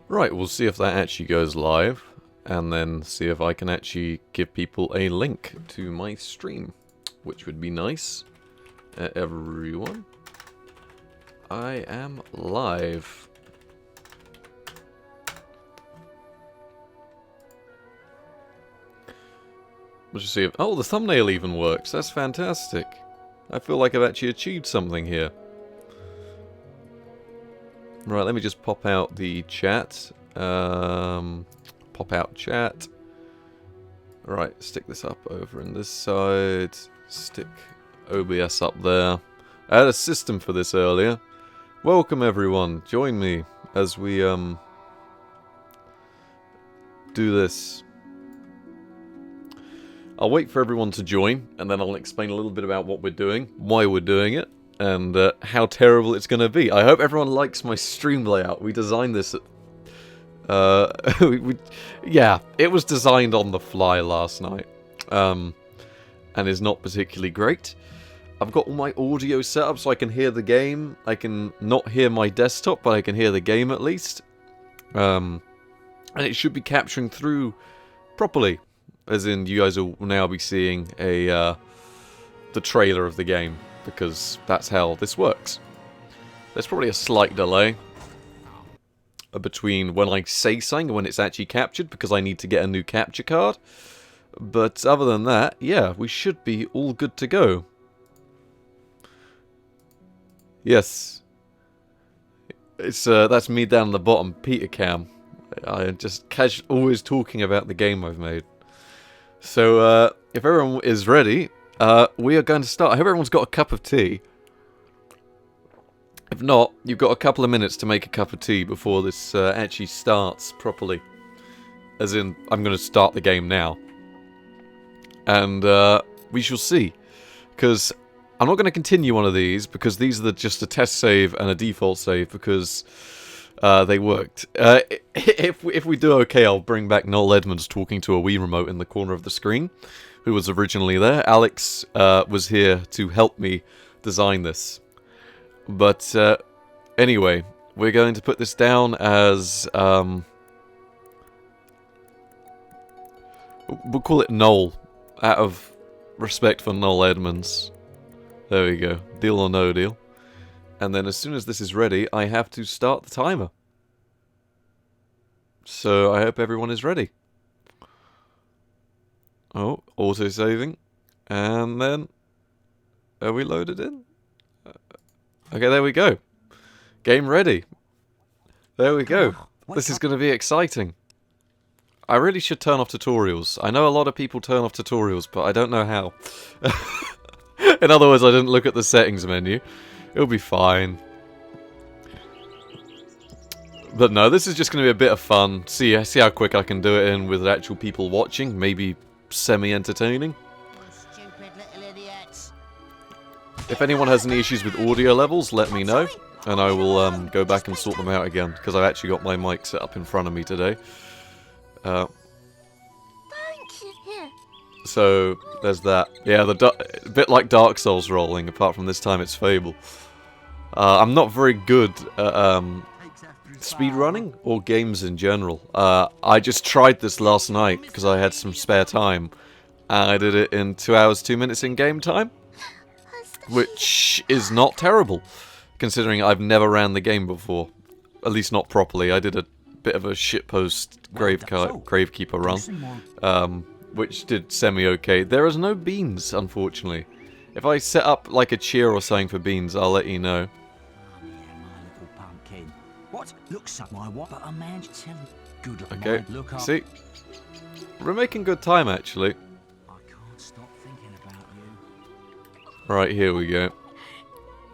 Right, we'll see if that actually goes live, and then see if I can actually give people a link to my stream, which would be nice. Everyone, I am live. We'll just see if... Oh, the thumbnail even works. That's fantastic. I feel like I've actually achieved something here. Right, let me just pop out the chat. Pop out chat. Right, stick this up over in this side. Stick OBS up there. I had a system for this earlier. Welcome everyone. Join me as we do this. I'll wait for everyone to join, and then I'll explain a little bit about what we're doing, why we're doing it, and how terrible it's going to be. I hope everyone likes my stream layout. We designed this at... yeah, it was designed on the fly last night, and is not particularly great. I've got all my audio set up so I can hear the game. I can not hear my desktop, but I can hear the game at least. And it should be capturing through properly. As in, you guys will now be seeing the trailer of the game, because that's how this works. There's probably a slight delay between when I say something and when it's actually captured, because I need to get a new capture card. But other than that, yeah, we should be all good to go. Yes. It's that's me down the bottom, Peter Cam. I just always talking about the game I've made. So, if everyone is ready, we are going to start. I hope everyone's got a cup of tea. If not, you've got a couple of minutes to make a cup of tea before this actually starts properly. As in, I'm going to start the game now. And we shall see. Because I'm not going to continue one of these, because these are just a test save and a default save, because... they worked. If we do okay, I'll bring back Noel Edmonds talking to a Wii remote in the corner of the screen, who was originally there. Alex was here to help me design this. But anyway, we're going to put this down as... we'll call it Noel, out of respect for Noel Edmonds. There we go. Deal or no deal. And then as soon as this is ready, I have to start the timer. So I hope everyone is ready. Oh, auto-saving. And then... Are we loaded in? Okay, there we go. Game ready. There we go. This is going to be exciting. I really should turn off tutorials. I know a lot of people turn off tutorials, but I don't know how. In other words, I didn't look at the settings menu. It'll be fine. But no, this is just going to be a bit of fun. See how quick I can do it in with actual people watching. Maybe semi-entertaining. If anyone has any issues with audio levels, let me know. And I will go back and sort them out again. Because I've actually got my mic set up in front of me today. So, there's that. Yeah, a bit like Dark Souls rolling, apart from this time it's Fable. I'm not very good at speedrunning, or games in general. I just tried this last night, because I had some spare time. And I did it in 2 hours, 2 minutes in game time. Which is not terrible, considering I've never ran the game before. At least not properly. I did a bit of a shitpost Gravekeeper run. Which did semi-okay. There is no beans, unfortunately. If I set up like a cheer or something for beans, I'll let you know. Okay, see? We're making good time, actually. Right, here we go.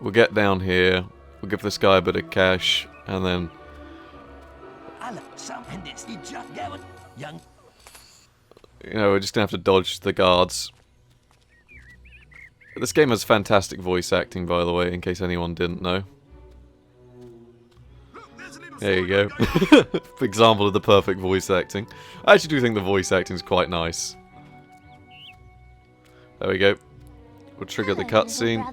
We'll get down here. We'll give this guy a bit of cash, and then... You know, we're just gonna have to dodge the guards. This game has fantastic voice acting, by the way, in case anyone didn't know. There you go. Example of the perfect voice acting. I actually do think the voice acting is quite nice. There we go. We'll trigger the cutscene.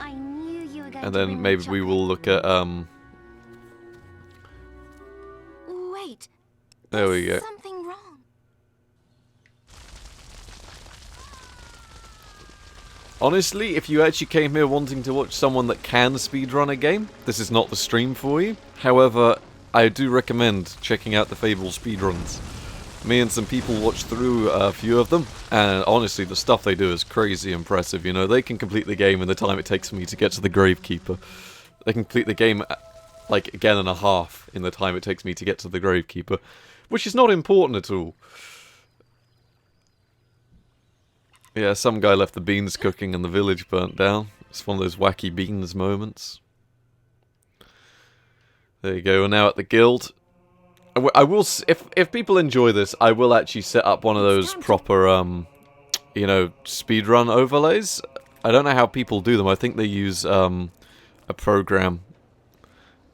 And then maybe we will look at Wait. There we go. There's something wrong. Honestly, if you actually came here wanting to watch someone that can speedrun a game, this is not the stream for you. However, I do recommend checking out the Fable speedruns. Me and some people watched through a few of them, and honestly, the stuff they do is crazy impressive. You know, they can complete the game in the time it takes me to get to the Gravekeeper. They can complete the game, like, again and a half in the time it takes me to get to the Gravekeeper, which is not important at all. Yeah, some guy left the beans cooking and the village burnt down. It's one of those wacky beans moments. There you go, we're now at the guild. I will, if people enjoy this, I will actually set up one of those proper, you know, speedrun overlays. I don't know how people do them. I think they use a program.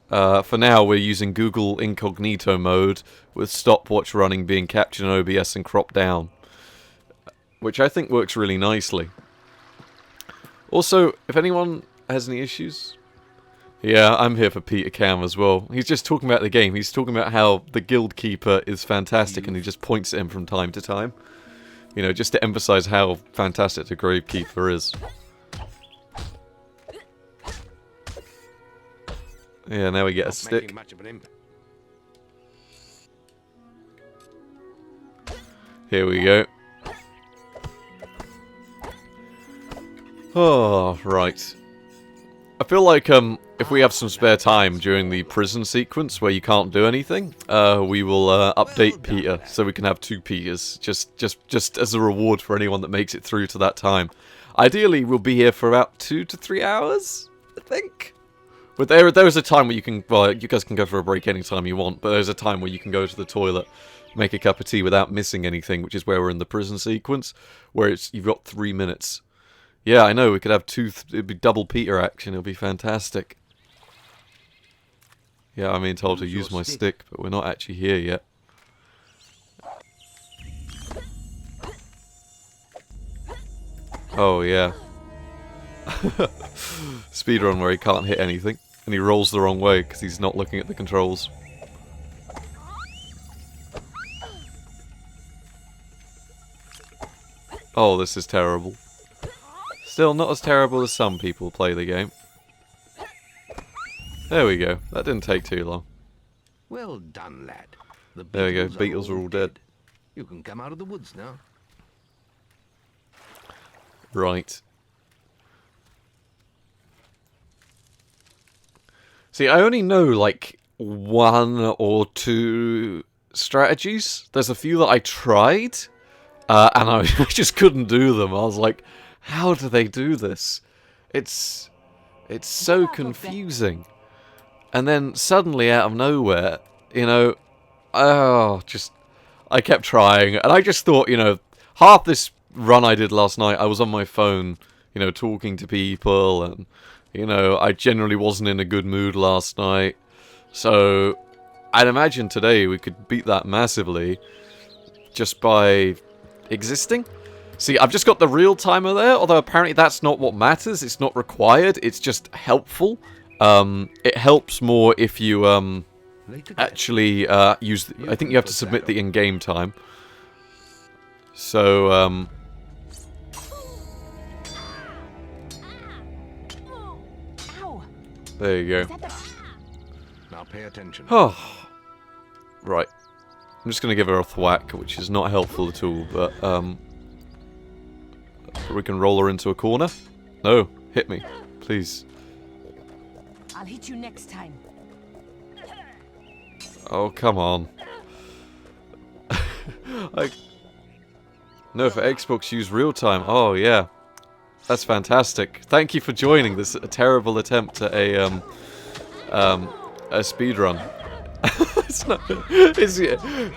For now, we're using Google Incognito mode with stopwatch running being captured in OBS and cropped down, which I think works really nicely. Also, if anyone has any issues... Yeah, I'm here for Peter Cam as well. He's just talking about the game. He's talking about how the Guild Keeper is fantastic, and he just points at him from time to time. You know, just to emphasize how fantastic the Gravekeeper is. Yeah, now we get a stick. Here we go. Oh, right. I feel like if we have some spare time during the prison sequence where you can't do anything, we will update Peter so we can have 2 Peters, just as a reward for anyone that makes it through to that time. Ideally, we'll be here for about 2 to 3 hours, I think. But there is a time where you can, well, you guys can go for a break anytime you want, but there's a time where you can go to the toilet, make a cup of tea without missing anything, which is where we're in the prison sequence, where you've got 3 minutes. Yeah, I know, we could have it'd be double Peter action, it'll be fantastic. Yeah, I'm being told to use my stick, but we're not actually here yet. Oh, yeah. Speedrun where he can't hit anything, and he rolls the wrong way because he's not looking at the controls. Oh, this is terrible. Still not as terrible as some people play the game. There we go. That didn't take too long. Well done, lad. There we go. Beetles are all dead. You can come out of the woods now. Right. See, I only know like 1 or 2 strategies. There's a few that I tried, and I just couldn't do them. I was like, how do they do this? It's so confusing. And then suddenly out of nowhere, you know, I kept trying, and I just thought, you know, half this run I did last night, I was on my phone, you know, talking to people, and, you know, I generally wasn't in a good mood last night. So, I'd imagine today we could beat that massively just by existing. See, I've just got the real timer there, although apparently that's not what matters. It's not required, it's just helpful. It helps more if you actually use... I think you have to submit the in-game time. So, there you go. Now pay attention. Oh, right. I'm just going to give her a thwack, which is not helpful at all, but we can roll her into a corner. No, hit me, please. I'll hit you next time. Oh, come on. No, for Xbox use real time. Oh, yeah. That's fantastic. Thank you for joining this terrible attempt at a speedrun.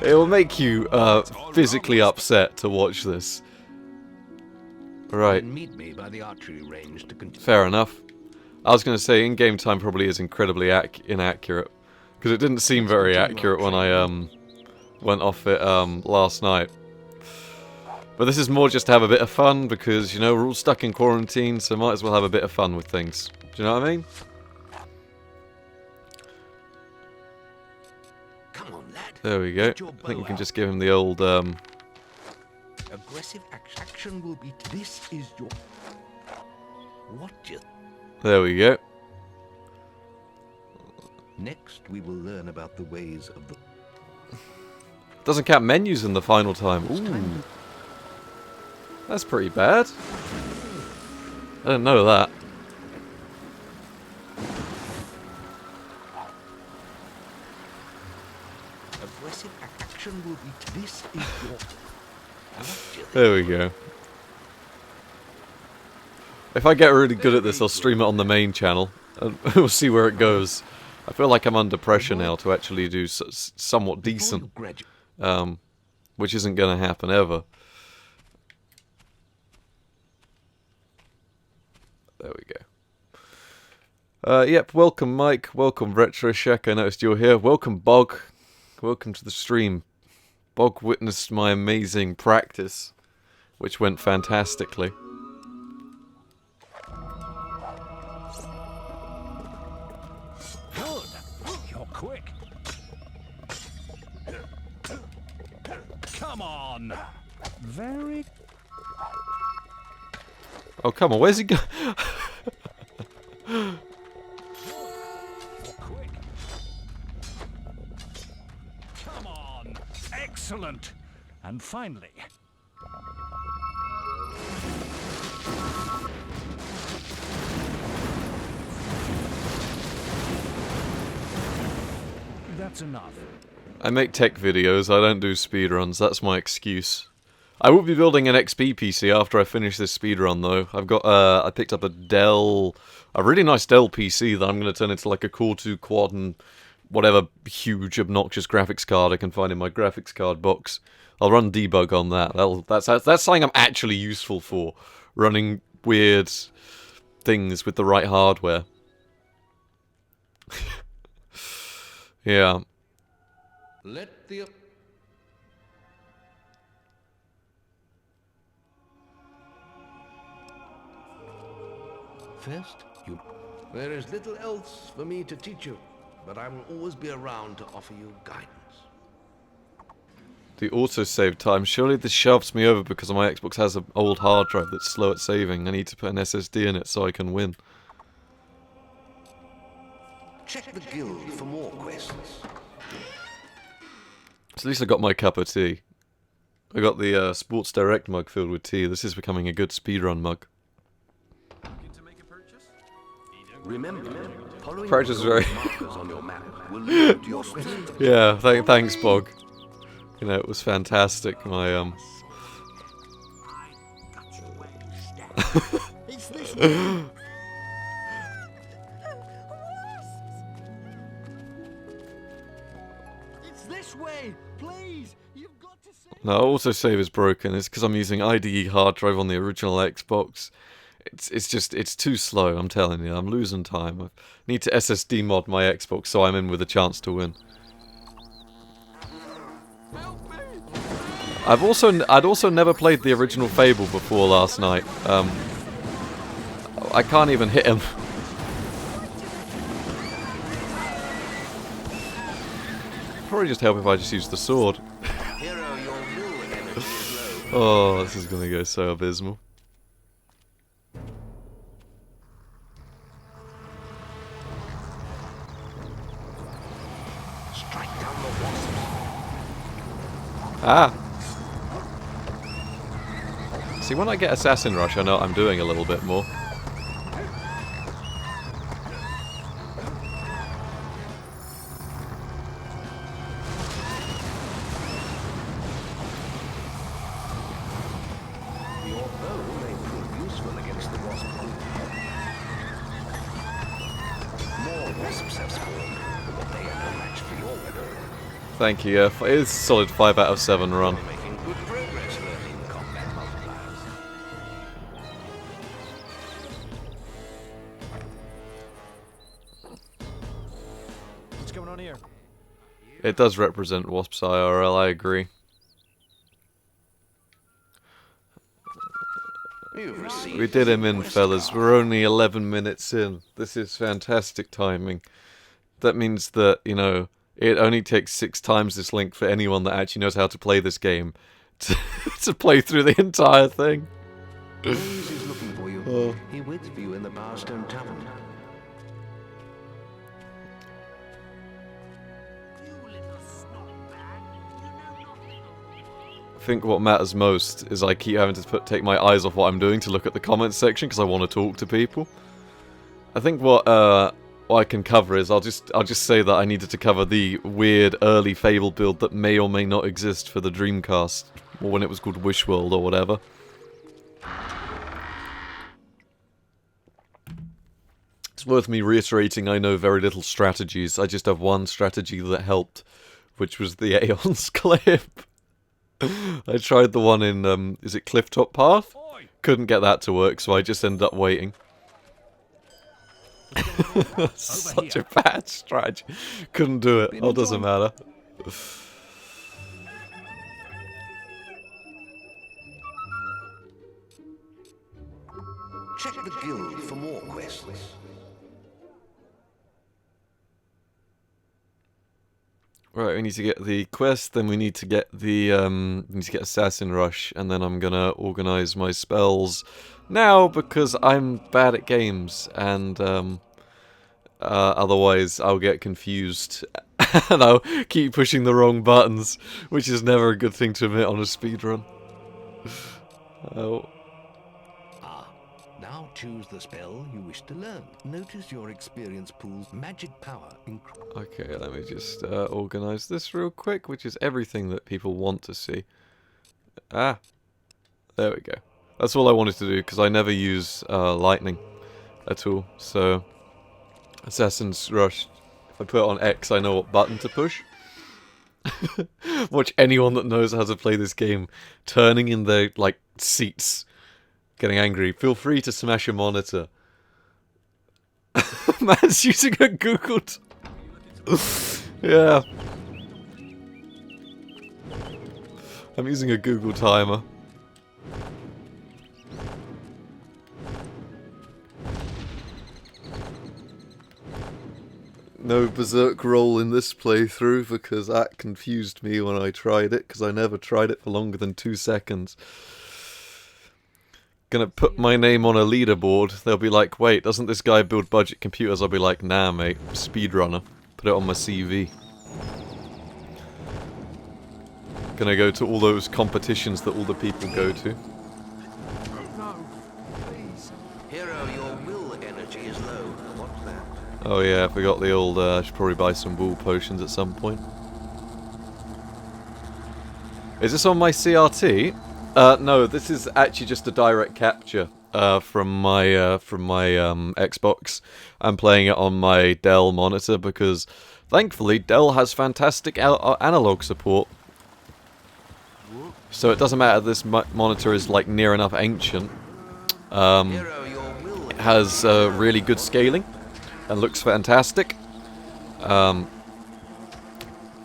It will make you physically upset to watch this. Right. Meet me by the archery range to continue. Fair enough. I was going to say in-game time probably is incredibly inaccurate, because it didn't seem very accurate when I went off it last night. But this is more just to have a bit of fun, because, you know, we're all stuck in quarantine, so might as well have a bit of fun with things. Do you know what I mean? Come Come on, lad. There we go. Get your I think we bow can out. just give him the old, Aggressive action will be. This is your. What you. there we go. Next, we will learn about the ways of the. Doesn't count menus in the final time. Ooh. That's pretty bad. I didn't know that. Aggressive action will be. This is your. What you. There we go. If I get really good at this, I'll stream it on the main channel, and we'll see where it goes. I feel like I'm under pressure now to actually do somewhat decent, which isn't going to happen ever. There we go. Yep, welcome Mike, welcome Retro Shack, I noticed you're here. Welcome Bog, welcome to the stream. Bog witnessed my amazing practice, which went fantastically. Good. You're quick. Come on. Very. Oh, come on, where's he going? You're quick. Come on. Excellent. And finally. That's enough. I make tech videos, I don't do speedruns, that's my excuse. I will be building an XP PC after I finish this speedrun though. I've got, I picked up a really nice Dell PC that I'm going to turn into like a Core 2 quad and whatever huge obnoxious graphics card I can find in my graphics card box. I'll run debug on that. That's something I'm actually useful for, running weird things with the right hardware. Yeah. Let the. First, you. There is little else for me to teach you, but I will always be around to offer you guidance. The autosave time. Surely this shoves me over because my Xbox has an old hard drive that's slow at saving. I need to put an SSD in it so I can win. Check the guild for more quests. So at least I got my cup of tea. I got the Sports Direct mug filled with tea. This is becoming a good speedrun mug. Remember, following Practice the very. markers on your map will lead to your quest. Yeah, thanks, Bog. You know, it was fantastic. My It's this way. It's this way. Please, you've got to save. No, autosave is broken. It's because I'm using IDE hard drive on the original Xbox. It's too slow, I'm telling you. I'm losing time. I need to SSD mod my Xbox so I'm in with a chance to win. I'd also never played the original Fable before last night. I can't even hit him. Probably just help if I just use the sword. Hero, your will energy is low. Oh, this is gonna go so abysmal. Strike down the wasps. Ah! See, when I get Assassin Rush, I know what I'm doing a little bit more. Your bow may prove useful against the wasp group. More wasps have spawned, but they are no match for your weapon. Thank you, it is a solid 5 out of 7 run. You're making good progress learning combat multipliers. What's going on here? It does represent Wasps IRL, I agree. You've received We did him in, quest fellas. card. We're only 11 minutes in. This is fantastic timing. That means that, you know, it only takes 6 times this length for anyone that actually knows how to play this game to play through the entire thing. Holmes is looking for you. Oh. He waits for you in the Barstone Tavern. I think what matters most is I keep having to take my eyes off what I'm doing to look at the comments section because I want to talk to people. I think what I can cover is I'll just say that I needed to cover the weird early Fable build that may or may not exist for the Dreamcast, or when it was called Wish World or whatever. It's worth me reiterating I know very little strategies. I just have one strategy that helped, which was the Aeon's clip. I tried the one in, is it Clifftop Path? Couldn't get that to work, so I just ended up waiting. Such a bad strategy. Couldn't do it. Oh, doesn't matter. Check the guild for more quests. Right, we need to get the quest, then we need to get the we need to get Assassin Rush, and then I'm gonna organize my spells now because I'm bad at games, and otherwise I'll get confused and I'll keep pushing the wrong buttons, which is never a good thing to admit on a speedrun. Oh. Now choose the spell you wish to learn. Notice your experience pool's magic power increase. Okay, let me just organize this real quick, which is everything that people want to see. Ah, there we go. That's all I wanted to do, because I never use lightning at all. So, Assassin's Rush, if I put it on X, I know what button to push. Watch anyone that knows how to play this game turning in their, like, seats, getting angry. Feel free to smash a monitor. Man's using a Google... Yeah. I'm using a Google timer. No Berserk roll in this playthrough because that confused me when I tried it, because I never tried it for longer than 2 seconds. Gonna put my name on a leaderboard. They'll be like, wait, doesn't this guy build budget computers? I'll be like, nah mate, speedrunner. Put it on my CV. Gonna go to all those competitions that all the people go to. No, please. Hero, your will energy is low. What's that? Oh yeah, I forgot the old, I should probably buy some wool potions at some point. Is this on my CRT? No, this is actually just a direct capture from my Xbox. I'm playing it on my Dell monitor because, thankfully, Dell has fantastic analog support. So it doesn't matter this monitor is like near enough ancient. It has really good scaling and looks fantastic.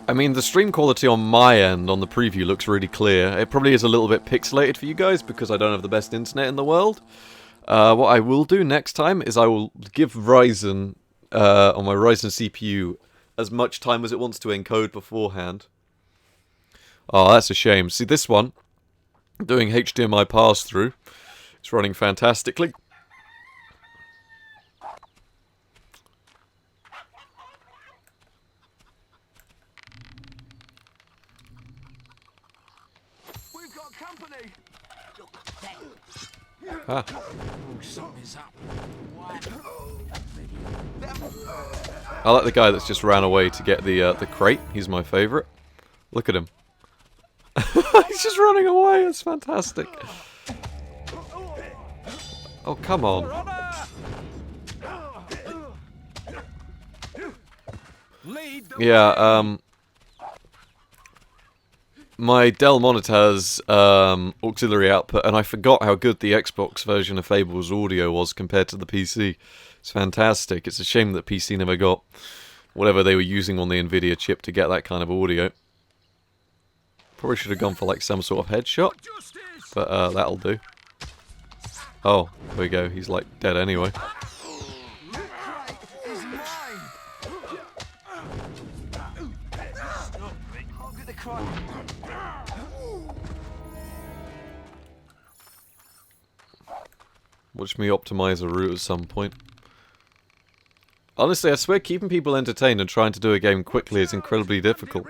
I mean, the stream quality on my end, on the preview, looks really clear. It probably is a little bit pixelated for you guys because I don't have the best internet in the world. What I will do next time is I will give Ryzen, on my Ryzen CPU, as much time as it wants to encode beforehand. Oh, that's a shame. See, this one, doing HDMI pass-through, it's running fantastically. We've got company. Ah. Something's up. I like the guy that's just ran away to get the crate. He's my favourite. Look at him. He's just running away. It's fantastic. Oh, come on. Yeah, my Dell monitor has auxiliary output, and I forgot how good the Xbox version of Fable's audio was compared to the PC. It's fantastic. It's a shame that PC never got whatever they were using on the Nvidia chip to get that kind of audio. Probably should have gone for like some sort of headshot, but that'll do. Oh, there we go. He's like dead anyway. Watch me optimize a route at some point. Honestly, I swear keeping people entertained and trying to do a game quickly is incredibly difficult.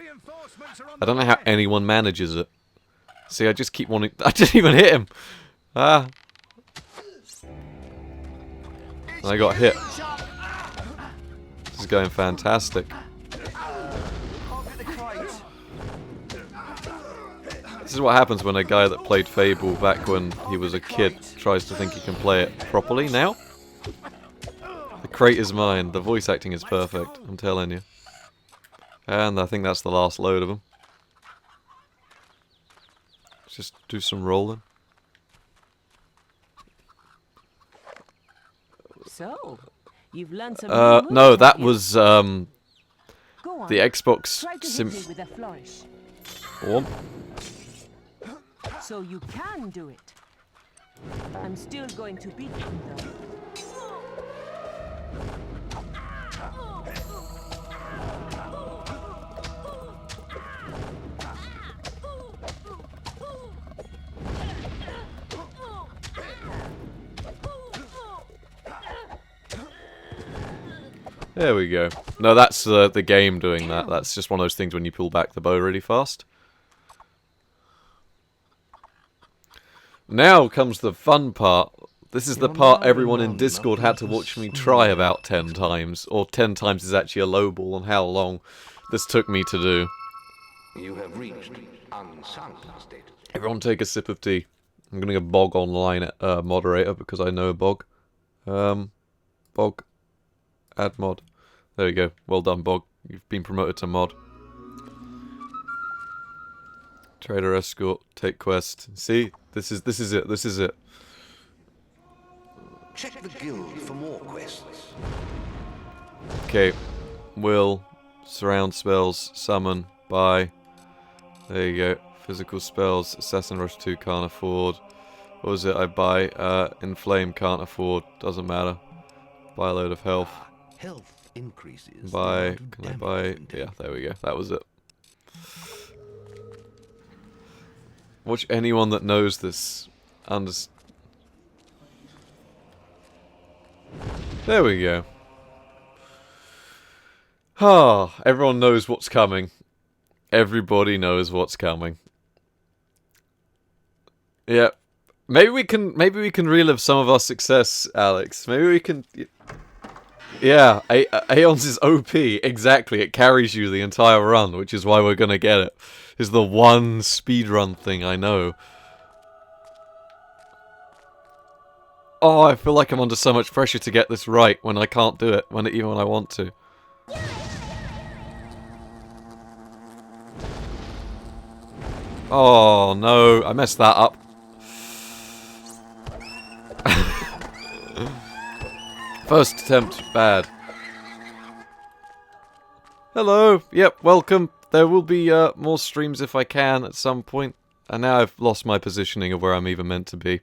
I don't know how anyone manages it. See, I just keep wanting... I didn't even hit him! Ah. I got hit. This is going fantastic. This is what happens when a guy that played Fable back when he was a kid tries to think he can play it properly now. The crate is mine. The voice acting is perfect, I'm telling you. And I think that's the last load of them. Let's just do some rolling. So, you've learned some new No, moves, that have you? was Go on. the Xbox Try to Sim. hit me with a flourish. Oh. So you can do it. I'm still going to beat you though. There we go. No, that's the game doing that. That's just one of those things when you pull back the bow really fast. Now comes the fun part. This is the part everyone in Discord had to watch me try about 10 times. Or 10 times is actually a low ball on how long this took me to do. You have reached unsung status. Everyone take a sip of tea. I'm gonna go Bog online moderator because I know a Bog. Bog. Add mod. There you go. Well done, Bog. You've been promoted to mod. Trader escort. Take quest. See? This is it. This is it. Check the guild for more quests. Okay. Will. Surround spells. Summon. Buy. There you go. Physical spells. Assassin Rush 2 can't afford. What was it? I buy. Inflame can't afford. Doesn't matter. Buy a load of health. Health increases. Buy. Can I buy? Yeah, there we go. That was it. Watch anyone that knows this. There we go. Ah, everyone knows what's coming. Everybody knows what's coming. Yeah. Maybe we can relive some of our success, Alex. Maybe we can... Yeah, Aeons is OP, exactly. It carries you the entire run, which is why we're gonna get it. Is the one speedrun thing I know. Oh, I feel like I'm under so much pressure to get this right when I can't do it, even when I want to. Oh no, I messed that up. First attempt, bad. Hello, yep, welcome. There will be more streams if I can at some point. And now I've lost my positioning of where I'm even meant to be.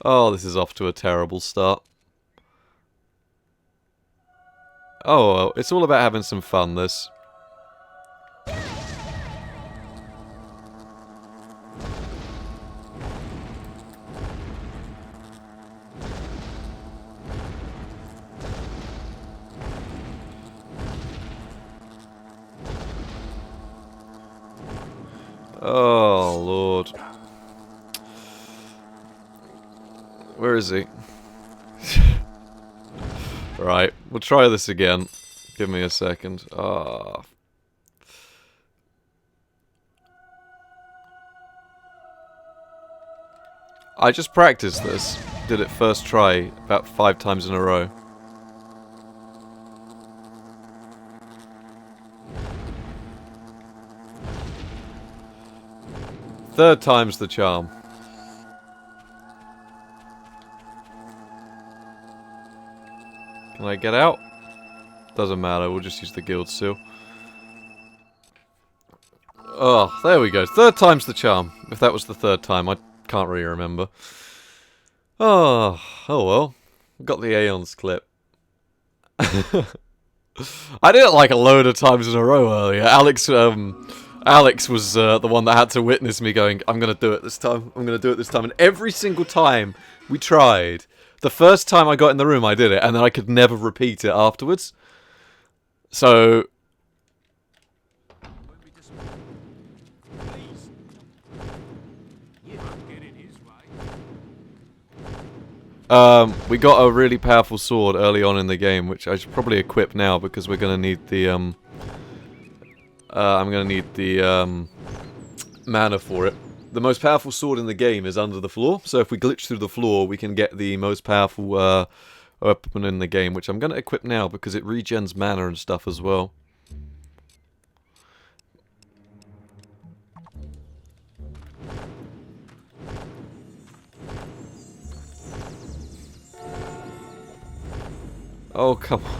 Oh, this is off to a terrible start. Oh, well, it's all about having some fun, this. Oh, Lord. Where is he? Right, we'll try this again. Give me a second. Ah. I just practiced this. Did it first try about 5 times in a row. Third time's the charm. Can I get out? Doesn't matter, we'll just use the guild seal. Oh, there we go. Third time's the charm. If that was the third time, I can't really remember. Oh well. Got the Aeons clip. I did it like a load of times in a row earlier. Alex Alex was the one that had to witness me going, I'm going to do it this time, I'm going to do it this time. And every single time we tried, the first time I got in the room I did it, and then I could never repeat it afterwards. So... we got a really powerful sword early on in the game, which I should probably equip now because we're going to need the, I'm going to need the, mana for it. The most powerful sword in the game is under the floor, so if we glitch through the floor, we can get the most powerful, weapon in the game, which I'm going to equip now because it regens mana and stuff as well. Oh, come on.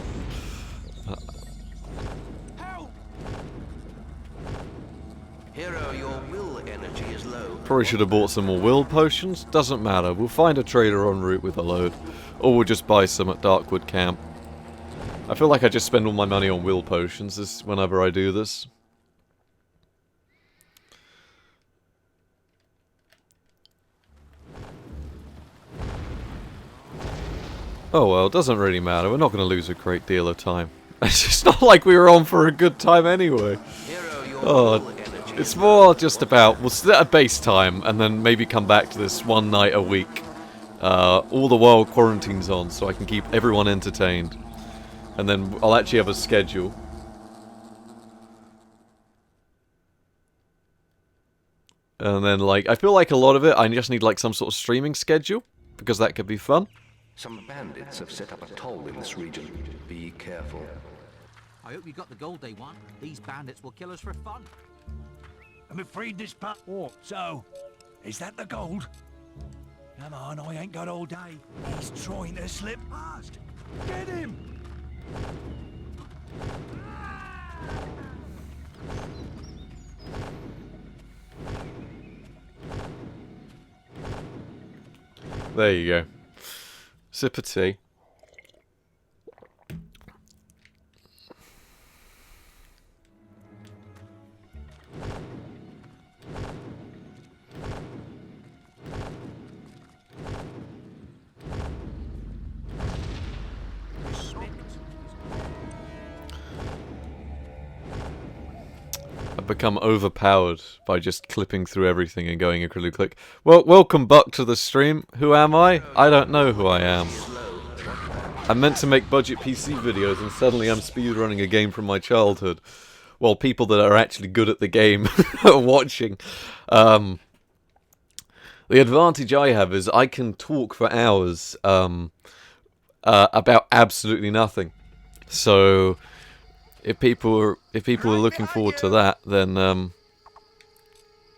Hero, your will energy is low. Probably should have bought some more will potions. Doesn't matter. We'll find a trader en route with a load. Or we'll just buy some at Darkwood Camp. I feel like I just spend all my money on will potions whenever I do this. Oh well, it doesn't really matter. We're not going to lose a great deal of time. It's just not like we were on for a good time anyway. Oh, it's more just about, we'll set a base time and then maybe come back to this one night a week. All the while quarantine's on, so I can keep everyone entertained. And then I'll actually have a schedule. And then, like, I feel like a lot of it, I just need, like, some sort of streaming schedule, because that could be fun. Some bandits have set up a toll in this region. Be careful. I hope you got the gold they want. These bandits will kill us for fun. I'm afraid this part. Oh, so, is that the gold? Come on, I ain't got all day. He's trying to slip past. Get him! There you go. Sip of tea. I've become overpowered by just clipping through everything and going incredibly quick. Well, welcome back to the stream. Who am I? I don't know who I am. I'm meant to make budget PC videos and suddenly I'm speedrunning a game from my childhood. Well, people that are actually good at the game are watching. The advantage I have is I can talk for hours about absolutely nothing. So... If people are looking forward to that, then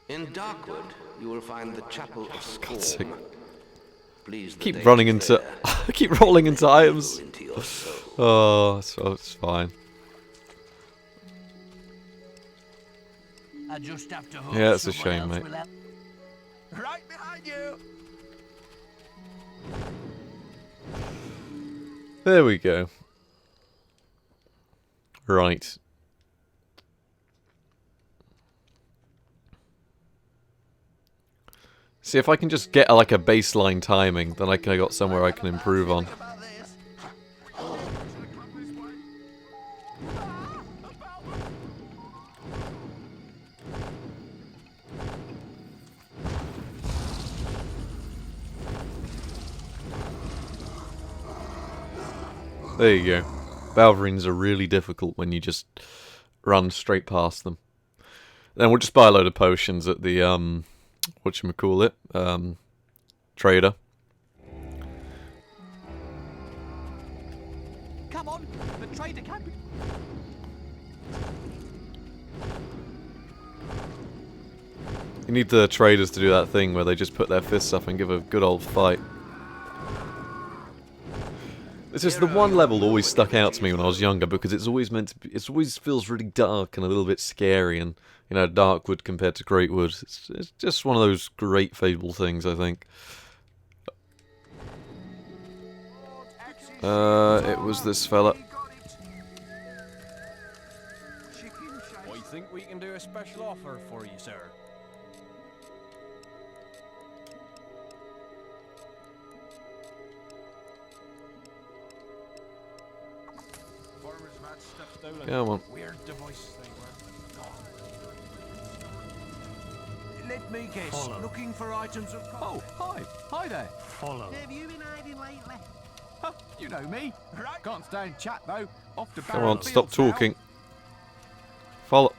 In Darkwood, you will find the Chapel of Scorn. Please, keep running into I keep rolling into items. Oh, so it's fine. I just have to Yeah, it's a shame, mate. Right behind you. There we go. Right. See, if I can just get like a baseline timing, then I got somewhere I can improve on. There you go. Balverines are really difficult when you just run straight past them. Then we'll just buy a load of potions at the, whatchamacallit, trader. Come on, the trader can be. You need the traders to do that thing where they just put their fists up and give a good old fight. It's just the one level always stuck out to me when I was younger because it's always meant to be, it always feels really dark and a little bit scary and, you know, Darkwood compared to Greatwood. It's just one of those great Fable things, I think. It was this fella. I think we can can do a special offer for you, sir. Farmers have had stuff stolen. Come on. Weird devices they were. Let me guess. Looking for items of Oh, hi. Hi there. Have you been hiding lately? Huh, you know me. Right. Can't stand chat, though. Off to Come on, stop battlefields now. talking. Follow.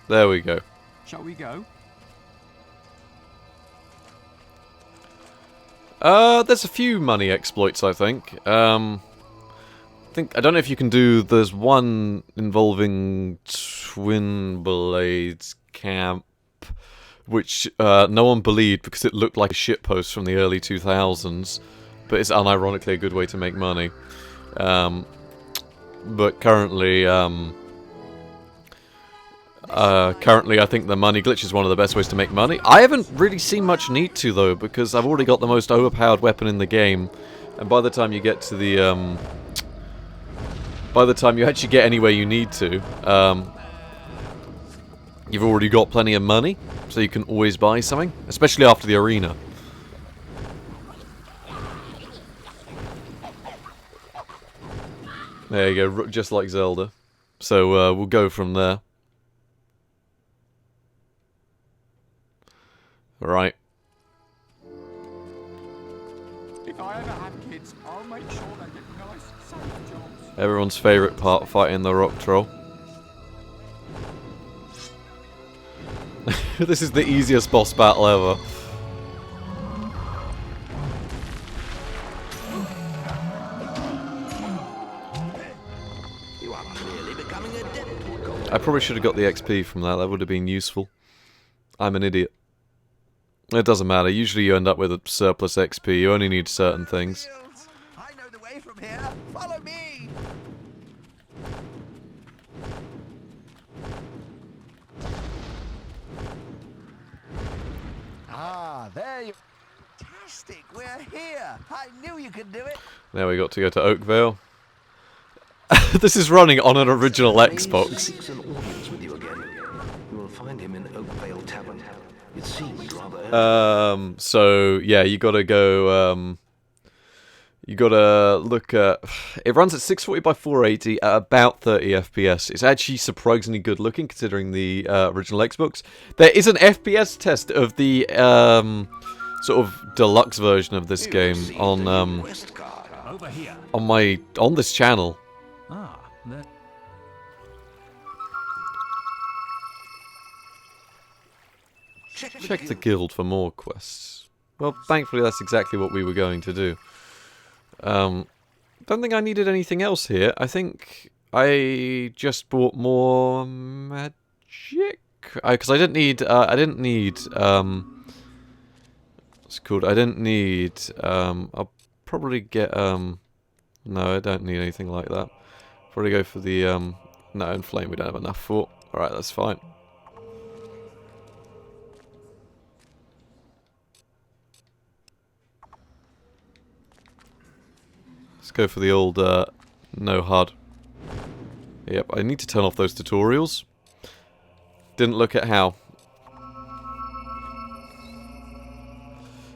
There we go. Shall we go? There's a few money exploits, I think. I don't know if you can do. There's one involving Twin Blades Camp, which no one believed because it looked like a shitpost from the early 2000s, but it's unironically a good way to make money. But currently, I think the money glitch is one of the best ways to make money. I haven't really seen much need to, though, because I've already got the most overpowered weapon in the game, and by the time you get to the, by the time you actually get anywhere you need to, you've already got plenty of money, so you can always buy something, especially after the arena. There you go, just like Zelda. So we'll go from there. Right. If I ever have kids, I'll make sure they get nice, safe jobs. Everyone's favourite part, fighting the rock troll. This is the easiest boss battle ever. You are clearly becoming adept. I probably should have got the XP from that, that would have been useful. I'm an idiot. It doesn't matter, usually you end up with a surplus XP, you only need certain things. I know the way from here. Follow me. Ah, there you. Fantastic, we're here. I knew you could do it. Now we got to go to Oakvale. This is running on an original Xbox. Seeks an audience with you again. You will find him in Oakvale Tavern. It seemed rather urgent. So yeah, you gotta go, you gotta look at, it runs at 640 by 480 at about 30 FPS. It's actually surprisingly good looking considering the original Xbox. There is an FPS test of the sort of deluxe version of this game on Over here. on this channel. Ah, that. Check the guild for more quests. Well, thankfully that's exactly what we were going to do. Don't think I needed anything else here. I think I just bought more magic because I didn't need. What's it called? I didn't need. I'll probably get. No, I don't need anything like that. Probably go for the. No, inflame. We don't have enough for. All right, that's fine. Let's go for the old no HUD. Yep, I need to turn off those tutorials. Didn't look at how.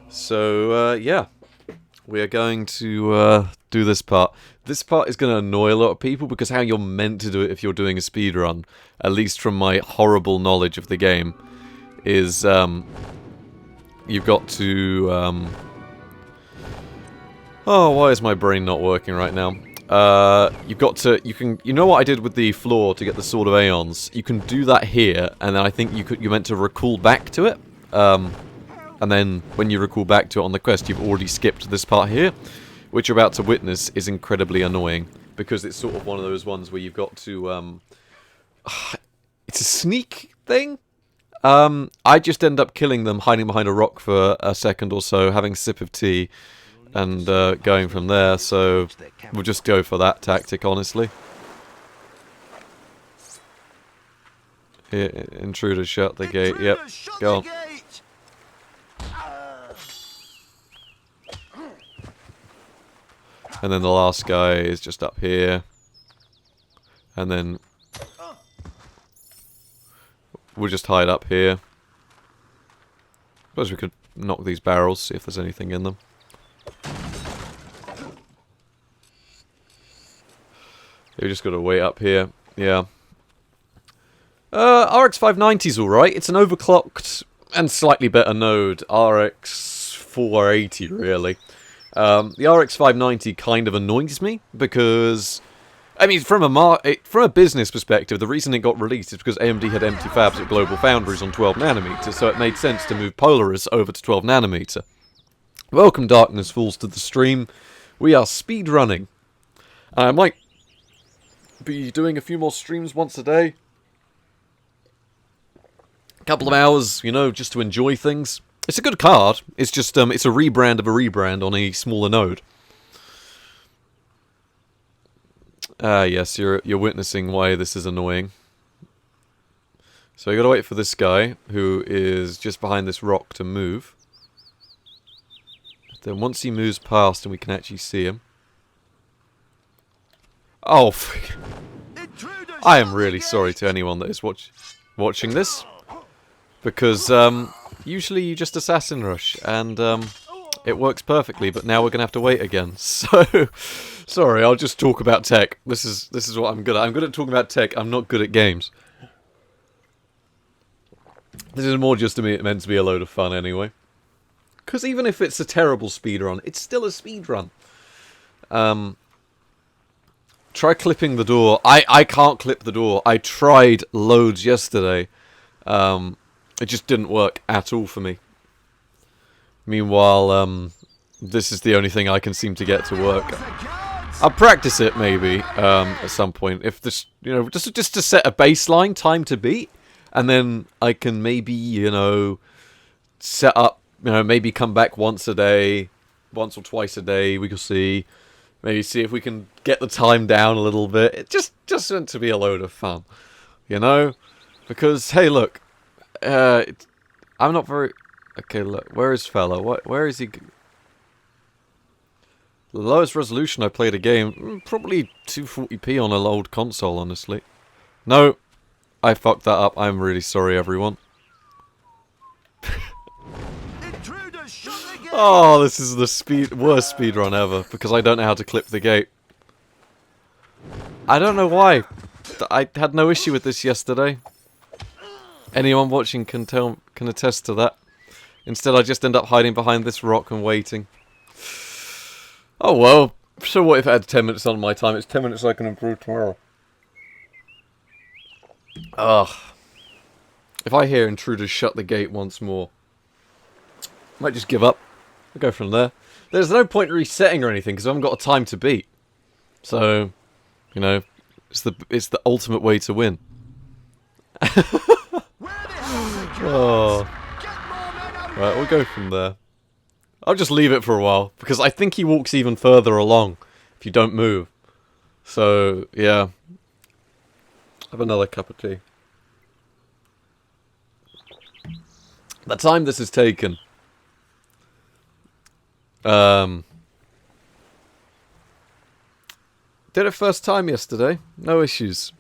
So, yeah. We are going to do this part. This part is going to annoy a lot of people because how you're meant to do it if you're doing a speedrun, at least from my horrible knowledge of the game, is you've got to... Oh, why is my brain not working right now? You've got to, you know what I did with the floor to get the Sword of Aeons? You can do that here, and then I think you're meant to recall back to it. And then when you recall back to it on the quest, you've already skipped this part here, which you're about to witness is incredibly annoying, because it's sort of one of those ones where you've got to, it's a sneak thing? I just end up killing them, hiding behind a rock for a second or so, having a sip of tea, and going from there, so we'll just go for that tactic, honestly. Here, intruder, shut the gate, yep, go on. And then the last guy is just up here. And then... we'll just hide up here. Suppose we could knock these barrels, see if there's anything in them. We just gotta wait up here. Yeah. RX 590's alright. It's an overclocked and slightly better node. RX 480, really. The RX 590 kind of annoys me because, I mean, from a business perspective, the reason it got released is because AMD had empty fabs at Global Foundries on 12nm, so it made sense to move Polaris over to 12nm. Welcome, Darkness Falls, to the stream. We are speedrunning. I might be doing a few more streams once a day. A couple of hours, you know, just to enjoy things. It's a good card. It's just, it's a rebrand of a rebrand on a smaller node. Yes, you're witnessing why this is annoying. So you gotta wait for this guy, who is just behind this rock, to move. Then once he moves past and we can actually see him... Oh, I am really sorry to anyone that is watching this. Because, usually you just assassin rush, and, it works perfectly, but now we're gonna have to wait again. So, sorry, I'll just talk about tech. This is what I'm good at. I'm good at talking about tech, I'm not good at games. This is more just meant to be a load of fun anyway. Because even if it's a terrible speedrun, it's still a speedrun. Try clipping the door. I can't clip the door. I tried loads yesterday. It just didn't work at all for me. Meanwhile, this is the only thing I can seem to get to work. I'll practice it maybe at some point. If this, you know, just to set a baseline time to beat, and then I can maybe, you know, set up, you know, maybe come back once a day, once or twice a day. We can see, maybe see if we can get the time down a little bit. It just meant to be a load of fun, you know, because hey, look. I'm not very... Okay, look. Where is fella? Where is he? The lowest resolution I played a game... Probably 240p on an old console, honestly. No. I fucked that up. I'm really sorry, everyone. Oh, this is the worst speedrun ever. Because I don't know how to clip the gate. I don't know why. I had no issue with this yesterday. Anyone watching can attest to that. Instead, I just end up hiding behind this rock and waiting. Oh well. So what if I had 10 minutes on my time? It's 10 minutes I can improve tomorrow. Ugh. If I hear intruders shut the gate once more, I might just give up. I'll go from there. There's no point resetting or anything because I haven't got a time to beat. So, you know, it's the ultimate way to win. Oh. Right, we'll go from there. I'll just leave it for a while, because I think he walks even further along if you don't move. So, yeah. Have another cup of tea. The time this has taken. Did it first time yesterday. No issues.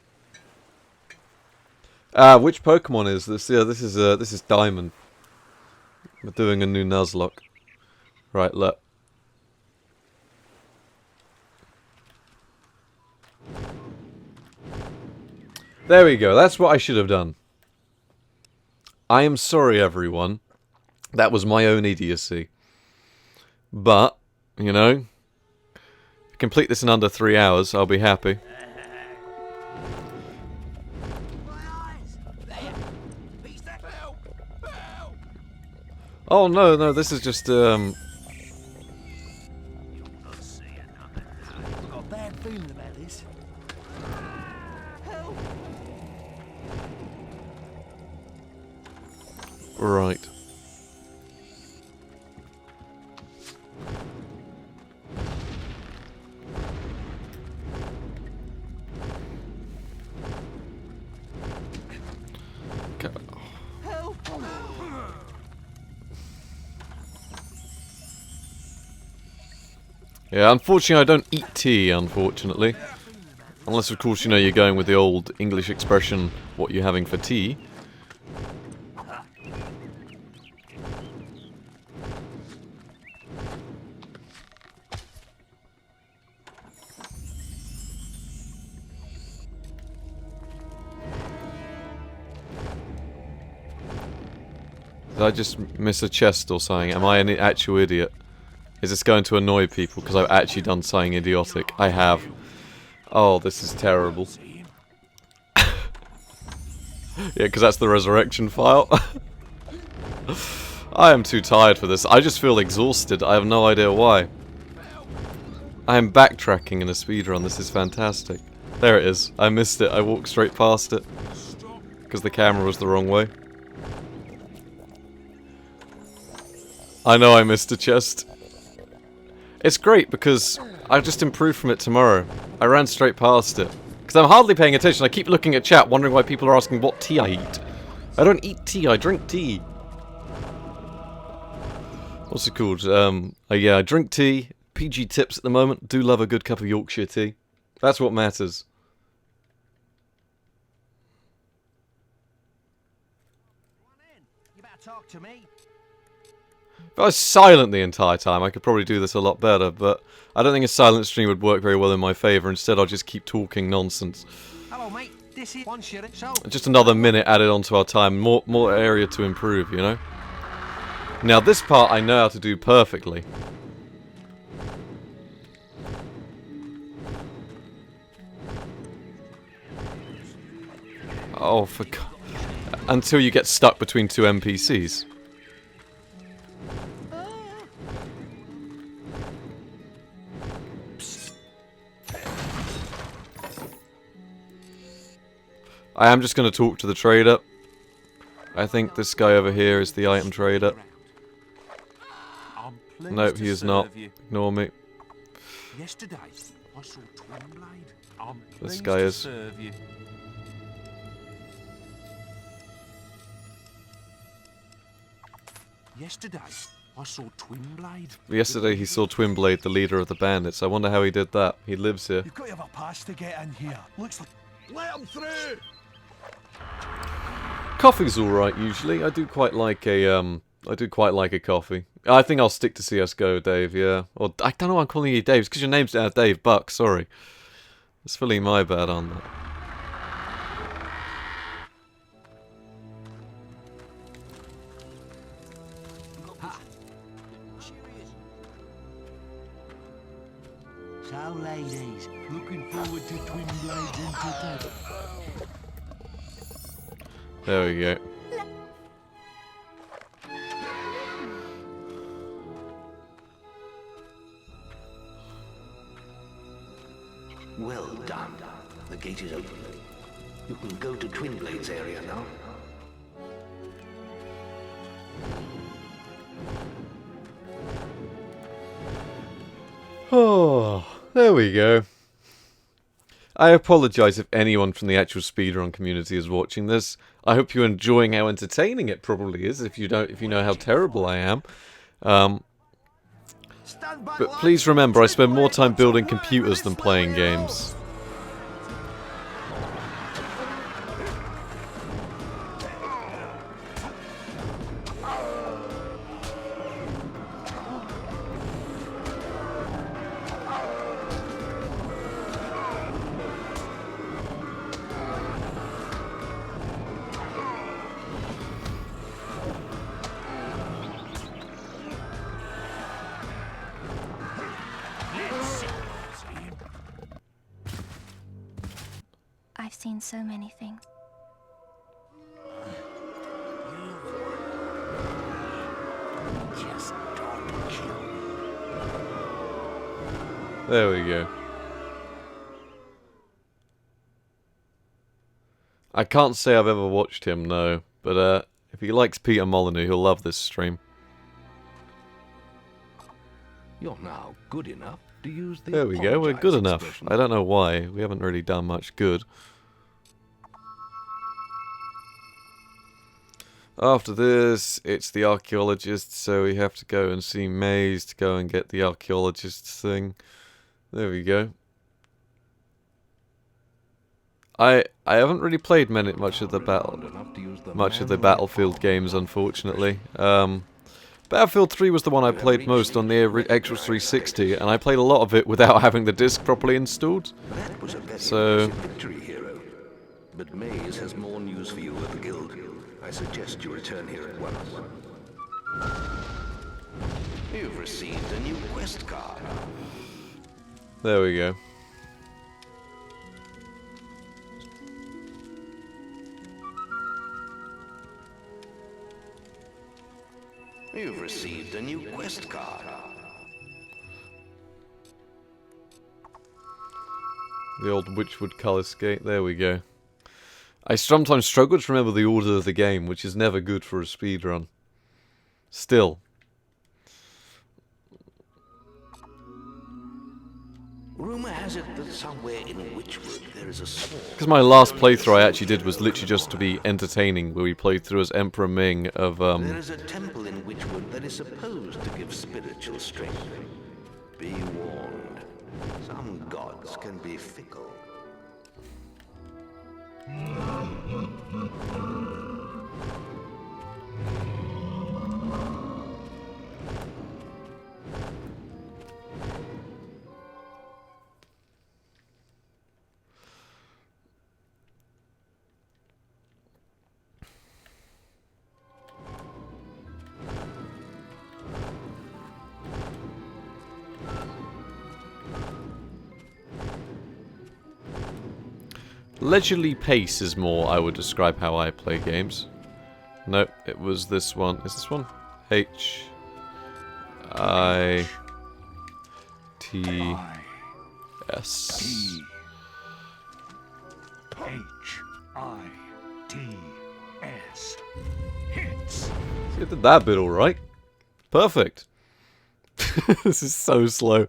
Which Pokemon is this? Yeah, this is Diamond. We're doing a new Nuzlocke. Right, look. There we go. That's what I should have done. I am sorry, everyone. That was my own idiocy. But, you know, complete this in under 3 hours, I'll be happy. Oh no, this is just Got a bad feeling about this. right. Yeah, unfortunately I don't eat tea, unfortunately. Unless, of course, you know, you're going with the old English expression, what you're having for tea. Did I just miss a chest or something? Am I an actual idiot? Is this going to annoy people because I've actually done something idiotic? I have. Oh, this is terrible. Yeah, because that's the resurrection file. I am too tired for this. I just feel exhausted. I have no idea why. I am backtracking in a speedrun. This is fantastic. There it is. I missed it. I walked straight past it. Because the camera was the wrong way. I know I missed a chest. It's great because I just improved from it tomorrow. I ran straight past it. Because I'm hardly paying attention. I keep looking at chat, wondering why people are asking what tea I eat. I don't eat tea, I drink tea. What's it called? Yeah, I drink tea. PG tips at the moment. Do love a good cup of Yorkshire tea. That's what matters. You better talk to me. If I was silent the entire time, I could probably do this a lot better, but I don't think a silent stream would work very well in my favour. Instead, I'll just keep talking nonsense. Hello, mate. This is one shit. So Just another minute added onto our time. More area to improve, you know? Now, this part I know how to do perfectly. Oh, for God. Until you get stuck between two NPCs. I am just going to talk to the trader. I think this guy over here is the item trader. I'm pleased Nope, to he is not. serve you. Ignore me. Yesterday, I saw Twinblade. I'm This pleased guy to is. serve you. Yesterday, I saw Twinblade. Yesterday he saw Twinblade, the leader of the bandits. I wonder how he did that. He lives here. You've got to have a pass to get in here. Looks like... Let him through! Coffee's alright usually. I do quite like a coffee. I think I'll stick to CS:GO, Dave, yeah. Or I don't know why I'm calling you Dave, it's because your name's Dave Buck, sorry. It's fully my bad on that. So, ladies, looking forward to Twinblade's entertainment. There we go. Well done. The gate is open. You can go to Twinblade's area now. Oh, there we go. I apologise if anyone from the actual speedrun community is watching this. I hope you're enjoying how entertaining it probably is. If you know how terrible I am. But please remember, I spend more time building computers than playing games. I've seen so many things. Just don't kill me. There we go. I can't say I've ever watched him, no. But if he likes Peter Molyneux, he'll love this stream. You're now good enough to use the There we go, we're good apologise enough. expression. I don't know why. We haven't really done much good. After this, it's the archaeologist, so we have to go and see Maze to go and get the archaeologist thing. There we go. I haven't really played much of the Battlefield games, unfortunately. Battlefield 3 was the one I played most on the Xbox 360, and I played a lot of it without having the disc properly installed. That was a very So- impressive victory, hero. But Maze has more news for you at the guild. I suggest you return here at once. You've received a new quest card. There we go. You've received a new quest card. The old Witchwood Callous Gate. There we go. I sometimes struggle to remember the order of the game, which is never good for a speedrun. Still. Rumor has it that somewhere in Witchwood there is a sword. Because my last playthrough I actually did was literally just to be entertaining, where we played through as Emperor Ming of, There is a temple in Witchwood that is supposed to give spiritual strength. Be warned, some gods can be fickle. Leisurely pace is more, I would describe how I play games. Nope, it was this one. Is this one? H I T S. H-I-T-S. Hits. You did that bit alright. Perfect. This is so slow.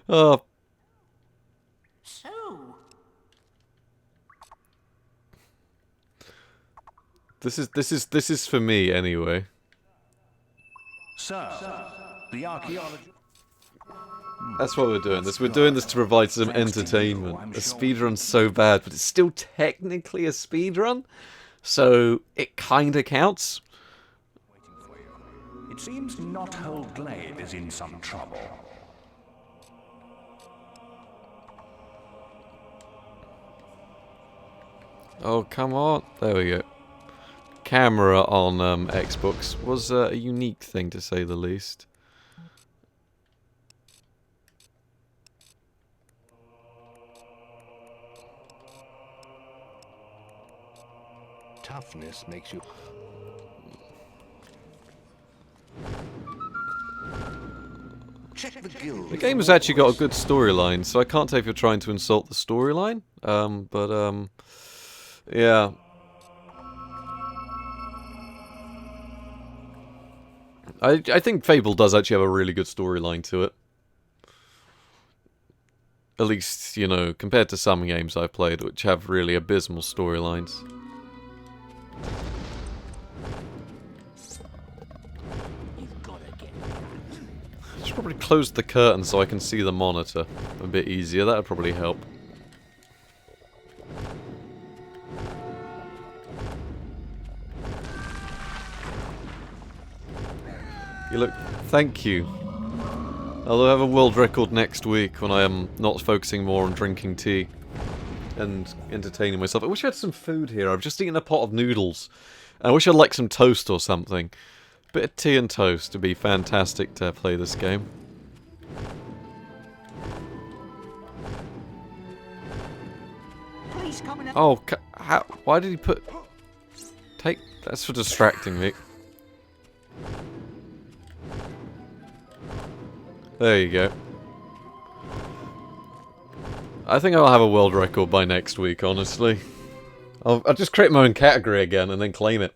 Oh. So, This is for me anyway. So, the archaeology. That's what we're doing. We're doing this to provide some entertainment. A speedrun's so bad, but it's still technically a speedrun, so it kinda counts. It seems Knothold Glade is in some trouble. Oh, come on. There we go. Camera on Xbox was a unique thing, to say the least. Toughness makes you... Check the guild. The game has actually got a good storyline, so I can't tell if you're trying to insult the storyline. Yeah. I think Fable does actually have a really good storyline to it. At least, you know, compared to some games I've played, which have really abysmal storylines. I should probably close the curtain so I can see the monitor a bit easier. That would probably help. You look... Thank you. I'll have a world record next week when I am not focusing more on drinking tea and entertaining myself. I wish I had some food here. I've just eaten a pot of noodles. I wish I'd like some toast or something. Bit of tea and toast would be fantastic to play this game. Please come and Oh, how, why did he put... Take... That's for distracting me. There you go. I think I'll have a world record by next week, honestly. I'll just create my own category again and then claim it.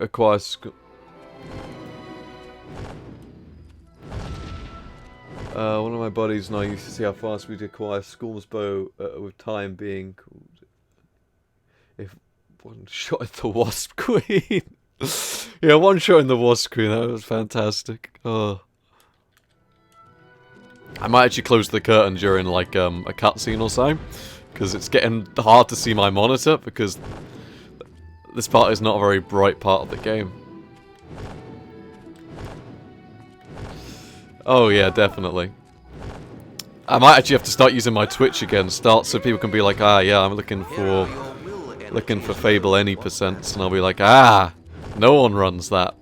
Acquire one of my buddies and I used to see how fast we'd acquire Scorm's bow with time being called... If one shot at the Wasp Queen. Yeah, one shot in the Wasp Queen, that was fantastic. Oh. I might actually close the curtain during like a cutscene or so, because it's getting hard to see my monitor, because this part is not a very bright part of the game. Oh yeah, definitely. I might actually have to start using my Twitch again, so people can be like, ah, yeah, I'm looking for Fable any percents, and I'll be like, ah, no one runs that.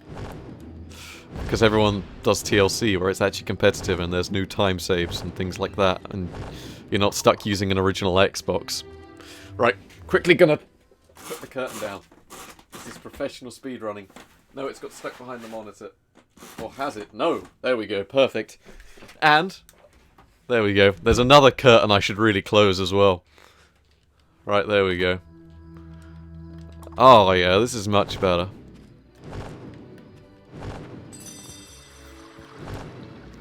Because everyone does TLC, where it's actually competitive and there's new time saves and things like that, and you're not stuck using an original Xbox. Right, quickly gonna put the curtain down. This is professional speedrunning. No, it's got stuck behind the monitor. Or has it? No! There we go, perfect. And, there we go. There's another curtain I should really close as well. Right, there we go. Oh yeah, this is much better.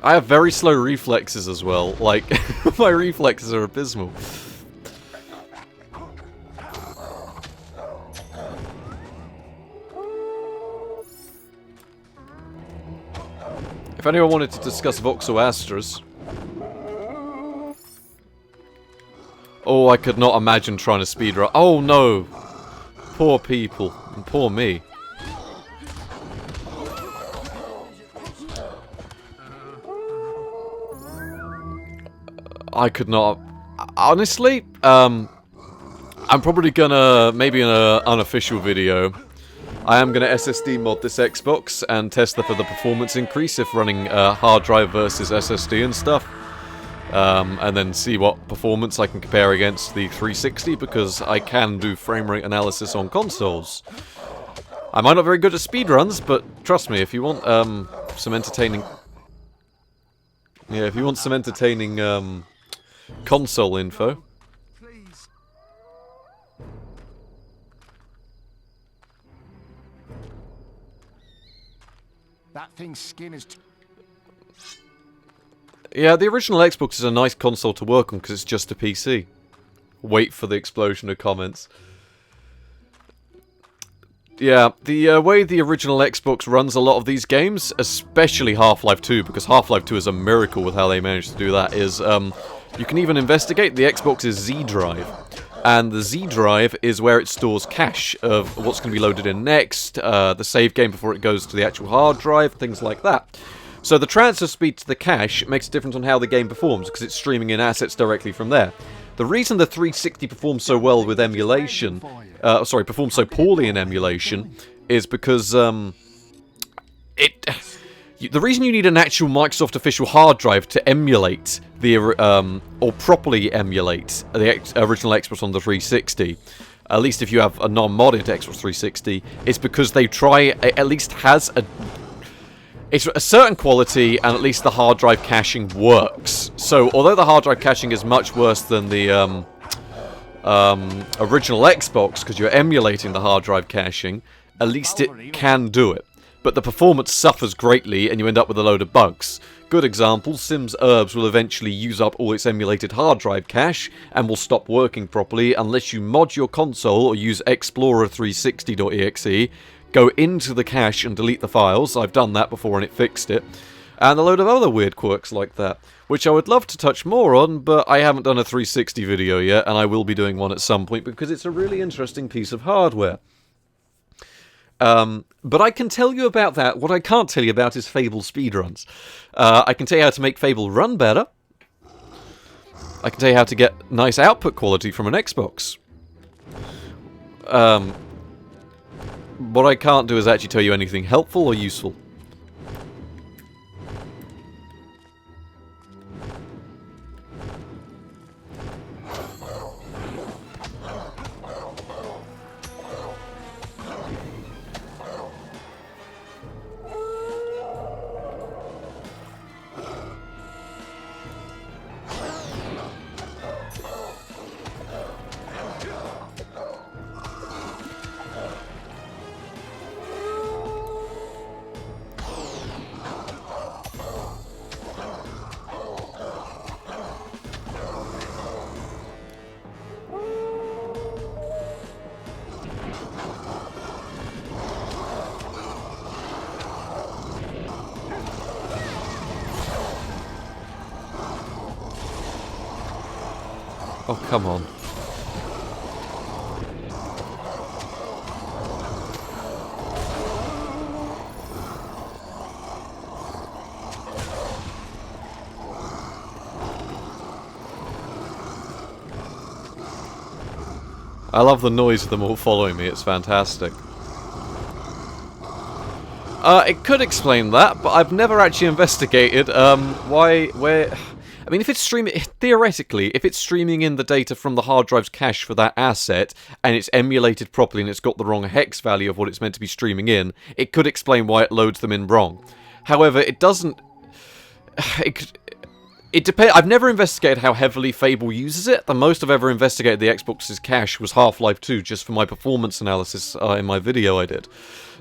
I have very slow reflexes as well, like, my reflexes are abysmal. If anyone wanted to discuss Voxel Astras... Oh, I could not imagine trying to speedrun. Oh no! Poor people, and poor me. I could not... Honestly, I'm probably gonna, maybe in an unofficial video, I am gonna SSD mod this Xbox and test for the performance increase if running hard drive versus SSD and stuff. And then see what performance I can compare against the 360, because I can do frame rate analysis on consoles. I might not be very good at speedruns, but trust me, if you want some entertaining... Yeah, if you want some entertaining console info... Please. That thing's skin is... Yeah, the original Xbox is a nice console to work on because it's just a PC. Wait for the explosion of comments. Yeah, the way the original Xbox runs a lot of these games, especially Half-Life 2, because Half-Life 2 is a miracle with how they managed to do that, is you can even investigate the Xbox's Z drive. And the Z drive is where it stores cache of what's going to be loaded in next, the save game before it goes to the actual hard drive, things like that. So the transfer speed to the cache makes a difference on how the game performs, because it's streaming in assets directly from there. The reason the 360 performs so well with emulation, performs so poorly in emulation, is because, the reason you need an actual Microsoft official hard drive to emulate the, or properly emulate the original Xbox on the 360, at least if you have a non-modded Xbox 360, is because they try, at least has it's a certain quality, and at least the hard drive caching works. So, although the hard drive caching is much worse than the original Xbox, because you're emulating the hard drive caching, at least it can do it. But the performance suffers greatly, and you end up with a load of bugs. Good example, Sims Herbs will eventually use up all its emulated hard drive cache, and will stop working properly unless you mod your console or use Explorer360.exe, go into the cache and delete the files. I've done that before and it fixed it. And a load of other weird quirks like that, which I would love to touch more on, but I haven't done a 360 video yet, and I will be doing one at some point because it's a really interesting piece of hardware. But I can tell you about that. What I can't tell you about is Fable speedruns. I can tell you how to make Fable run better. I can tell you how to get nice output quality from an Xbox. What I can't do is actually tell you anything helpful or useful. Oh, come on. I love the noise of them all following me, it's fantastic. It could explain that, but I've never actually investigated, where... I mean, if it's streaming... Theoretically, if it's streaming in the data from the hard drive's cache for that asset, and it's emulated properly and it's got the wrong hex value of what it's meant to be streaming in, it could explain why it loads them in wrong. However, it doesn't... It depends. I've never investigated how heavily Fable uses it. The most I've ever investigated the Xbox's cache was Half-Life 2, just for my performance analysis in my video I did.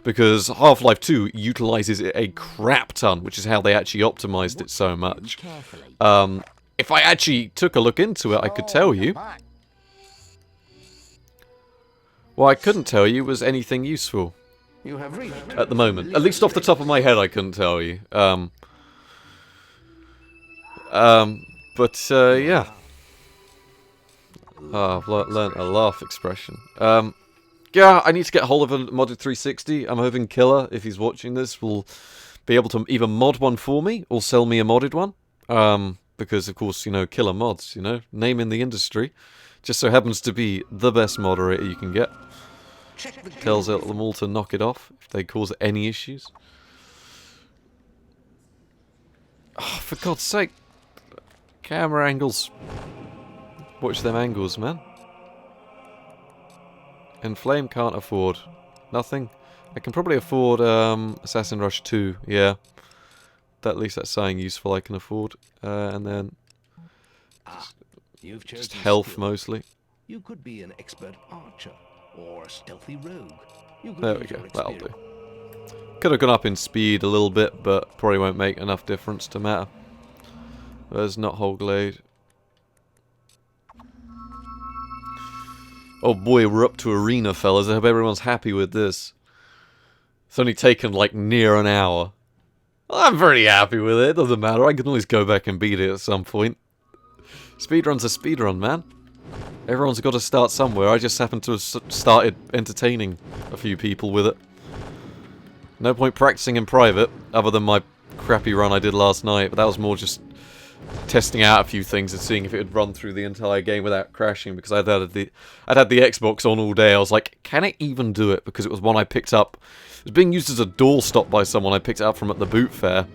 Because Half-Life 2 utilizes it a crap ton, which is how they actually optimized it so much. If I actually took a look into it, I could tell you. What I couldn't tell you was anything useful. You have reached At the moment. At least off the top of my head, I couldn't tell you. Yeah. Oh, I've learnt a laugh expression. Yeah, I need to get hold of a modded 360. I'm hoping Killer, if he's watching this, will be able to either mod one for me or sell me a modded one. Because, of course, you know, Killer mods, you know, name in the industry. Just so happens to be the best moderator you can get. Tells them all to knock it off if they cause any issues. Oh, for God's sake. Camera angles. Watch them angles, man. And Flame can't afford nothing. I can probably afford Assassin Rush 2, yeah. At least that's something useful I can afford. And then just health mostly. You could be an expert archer or a stealthy rogue. There we go, that'll do. Could have gone up in speed a little bit, but probably won't make enough difference to matter. There's not whole glade. Oh boy, we're up to arena, fellas. I hope everyone's happy with this. It's only taken like near an hour. I'm pretty happy with it. Doesn't matter. I can always go back and beat it at some point. Speedrun's a speedrun, man. Everyone's got to start somewhere. I just happen to have started entertaining a few people with it. No point practicing in private, other than my crappy run I did last night. But that was more just testing out a few things and seeing if it would run through the entire game without crashing, because I'd had the Xbox on all day. I was like, can it even do it? Because it was one I picked up. It was being used as a doorstop by someone. I picked it up from at the boot fair,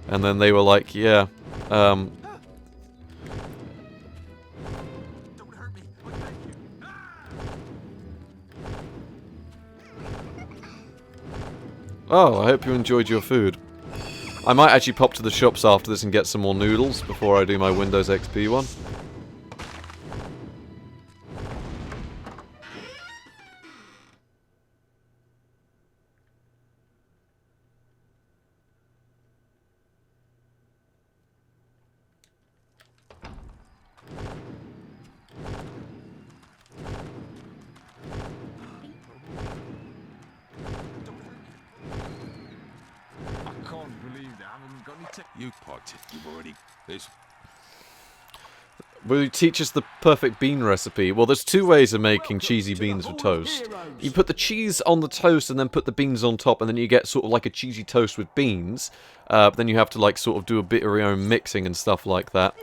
and then they were like, yeah, Don't hurt me. I beg you. oh, I hope you enjoyed your food. I might actually pop to the shops after this and get some more noodles before I do my Windows XP one. You parted. You've already. This. Will you teach us the perfect bean recipe? Well, there's two ways of making cheesy beans with toast. You put the cheese on the toast and then put the beans on top, and then you get sort of like a cheesy toast with beans. But then you have to like sort of do a bit of your own mixing and stuff like that.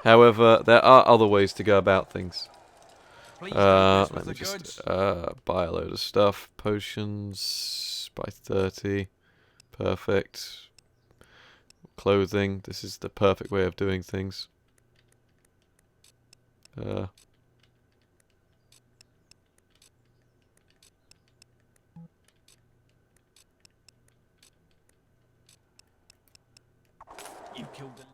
However, there are other ways to go about things. Let me just buy a load of stuff. Potions, buy 30. Perfect. Clothing. This is the perfect way of doing things. You killed them.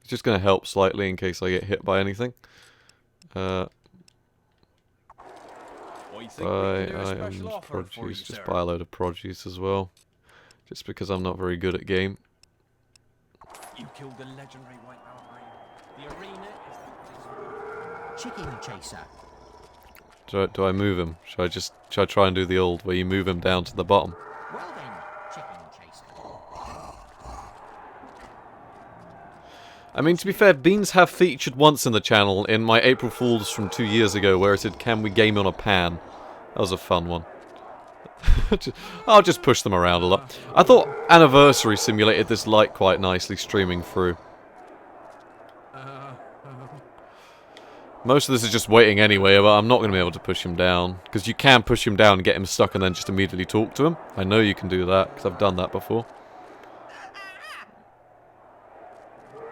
It's just going to help slightly in case I get hit by anything. I am produce. Just buy a load of produce as well. Just because I'm not very good at game. You killed the legendary white Valkyrie. The arena is Chicken chaser. Do I move him? Should I try and do the old where you move him down to the bottom? Well then, chicken chaser. I mean, to be fair, beans have featured once in the channel in my April Fools from 2 years ago where it said, "Can we game on a pan?" That was a fun one. I'll just push them around a lot. I thought Anniversary simulated this light quite nicely streaming through. Most of this is just waiting anyway, but I'm not going to be able to push him down. Because you can push him down and get him stuck and then just immediately talk to him. I know you can do that, because I've done that before.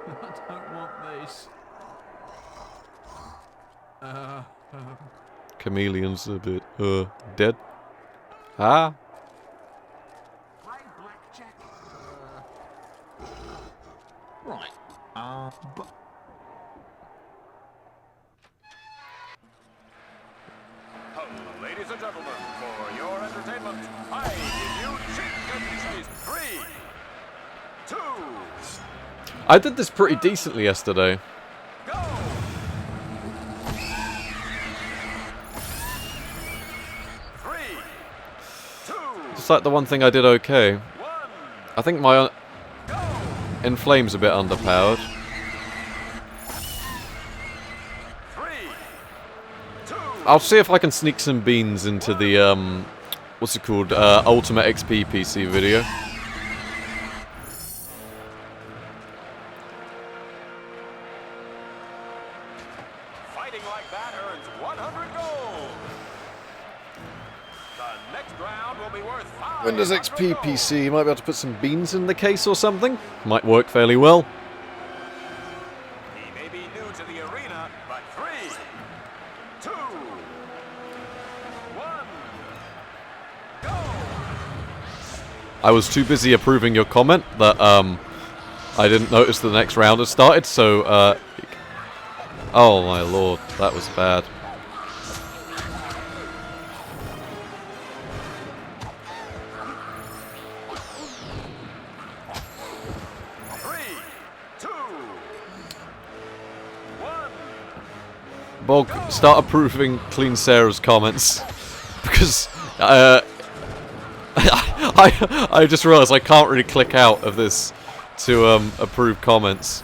I don't want this. Chameleon's a bit, dead. Ah. Play blackjack. Right. But Ladies and gentlemen, for your entertainment, I give you chicken chase 3, 2, I did this pretty decently yesterday. go! 3, 2, It's like the one thing I did okay. 1, I think my go! Inflame's a bit underpowered. 3, 2, I'll see if I can sneak some beans into the, what's it called, Ultimate XP PC video. fighting like that earns 100 gold. The next round will be worth 500 Windows XP gold. PC, might be able to put some beans in the case or something. Might work fairly well. He may be new to the arena, but 3, 2, 1, go! I was too busy approving your comment that, I didn't notice the next round had started, so, oh my lord, that was bad. Bog, start approving Clean Sarah's comments. Because, I just realised I can't really click out of this to, approve comments.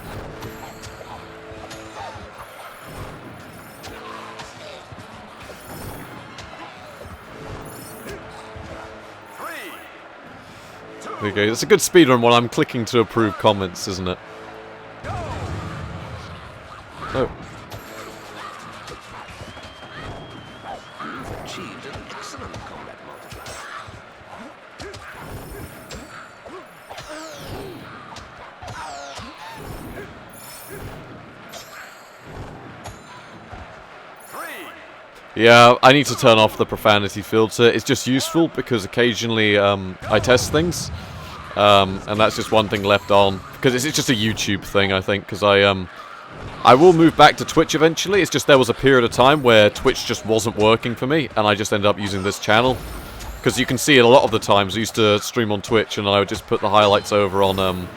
Okay, it's a good speedrun while I'm clicking to approve comments, isn't it? Oh. Achieved an excellent combat multiplier. Yeah, I need to turn off the profanity filter. It's just useful because occasionally I test things, and that's just one thing left on. Because it's just a YouTube thing, I think. Because I will move back to Twitch eventually. It's just there was a period of time where Twitch just wasn't working for me, and I just ended up using this channel. Because you can see it a lot of the times. I used to stream on Twitch, and I would just put the highlights over on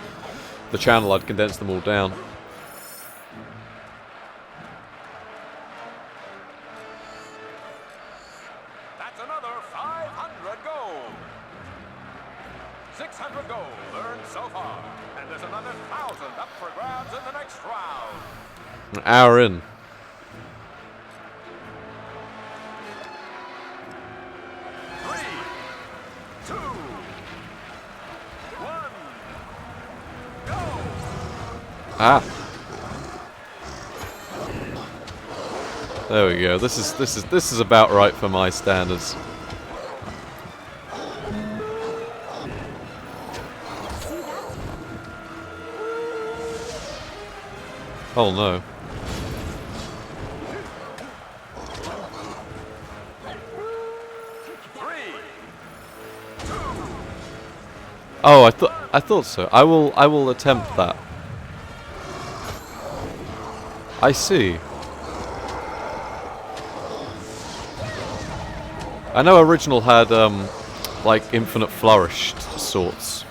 the channel. I'd condense them all down. That's another 500 gold. 600 gold earned so far. And there's another 1,000 up for grabs in the next round. An hour in. 3, 2, 1, go! Ah. There we go. This is about right for my standards. Oh no. Oh, I thought so. I will attempt that. I see. I know original had like infinite flourished sorts.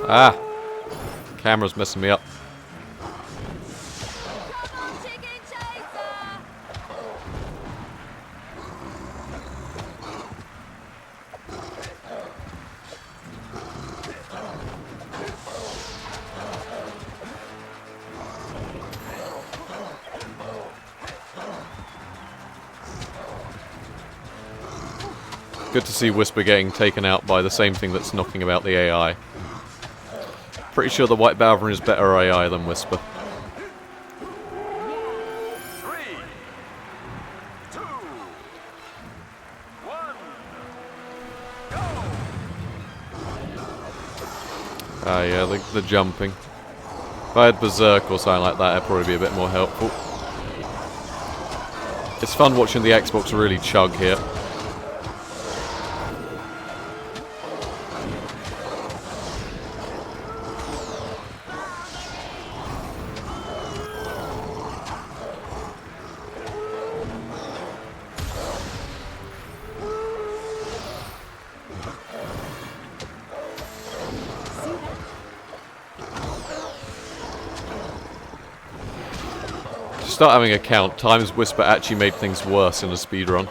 Ah! Camera's messing me up. Good to see Whisper getting taken out by the same thing that's knocking about the AI. Pretty sure the White Balverin is better AI than Whisper. 3, 2, 1, go! Ah, yeah, the jumping. If I had Berserk or something like that, it'd probably be a bit more helpful. It's fun watching the Xbox really chug here. Start having a count. Times Whisper actually made things worse in a speedrun.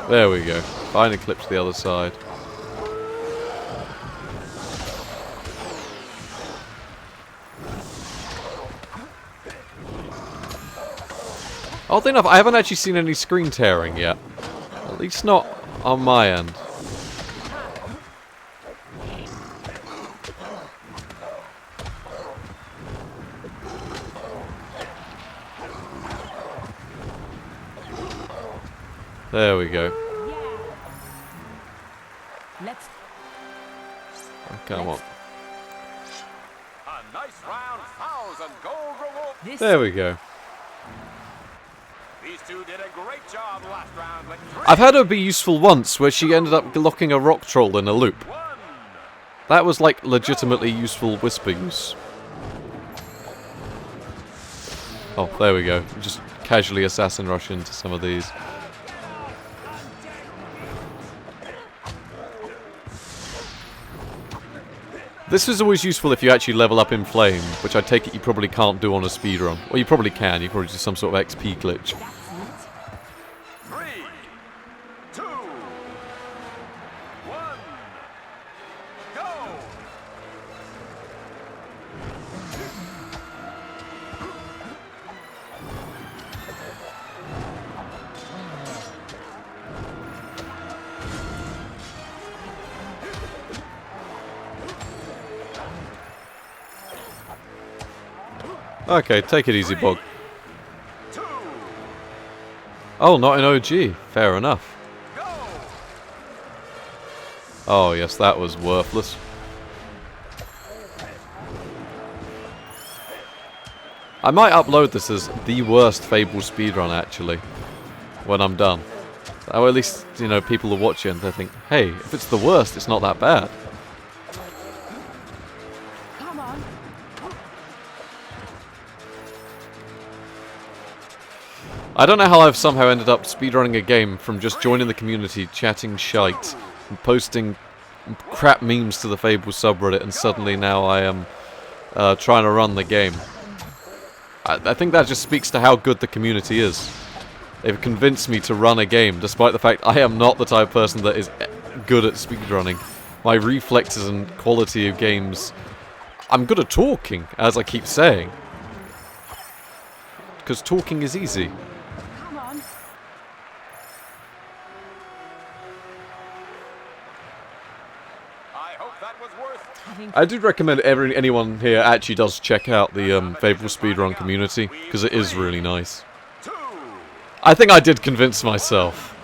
There we go. Finally clips the other side. Oddly enough, I haven't actually seen any screen tearing yet. At least not on my end. There we go. Let's Oh, come on. A nice round 1,000 gold reward. this There we go. These two did a great job last round with 3, I've had her be useful once, where she ended up locking a rock troll in a loop. 1. That was like legitimately useful Whisper use. Oh, there we go. Just casually assassin rush into some of these. This is always useful if you actually level up in Flame, which I take it you probably can't do on a speedrun. Or you probably can, you probably do some sort of XP glitch. 3, 2, 1, go! Okay, take it easy, Bog. 2, Oh, not in OG. Fair enough. go! Oh, yes, that was worthless. I might upload this as the worst Fable speedrun, actually, when I'm done. Or at least, you know, people will watch it and they think, hey, if it's the worst, it's not that bad. come on. I don't know how I've somehow ended up speedrunning a game from just joining the community, chatting shite, and posting crap memes to the Fable subreddit, and suddenly now I am trying to run the game. I think that just speaks to how good the community is. They've convinced me to run a game, despite the fact I am not the type of person that is good at speedrunning. My reflexes and quality of games... I'm good at talking, as I keep saying. Because talking is easy. Come on. I hope that was worth. I do recommend anyone here actually does check out the Fable speedrun community, because it is really nice. 2, I think I did convince myself.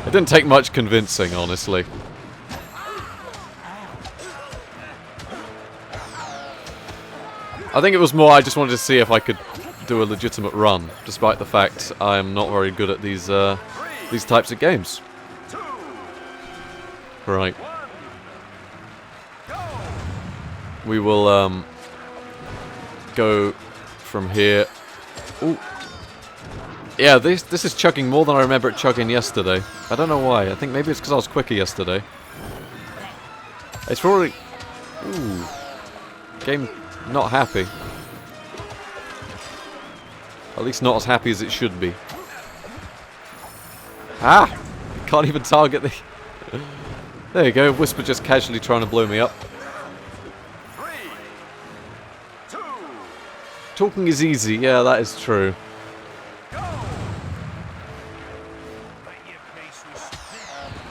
It didn't take much convincing, honestly. I think it was more I just wanted to see if I could do a legitimate run, despite the fact I am not very good at these types of games. 2, Right. 1, go! We will go from here. Ooh. Yeah, this is chugging more than I remember it chugging yesterday. I don't know why. I think maybe it's because I was quicker yesterday. It's probably... Ooh. Game not happy. At least not as happy as it should be. Ah! Can't even target the... There you go, Whisper just casually trying to blow me up. 3, 2, Talking is easy, yeah, that is true. go!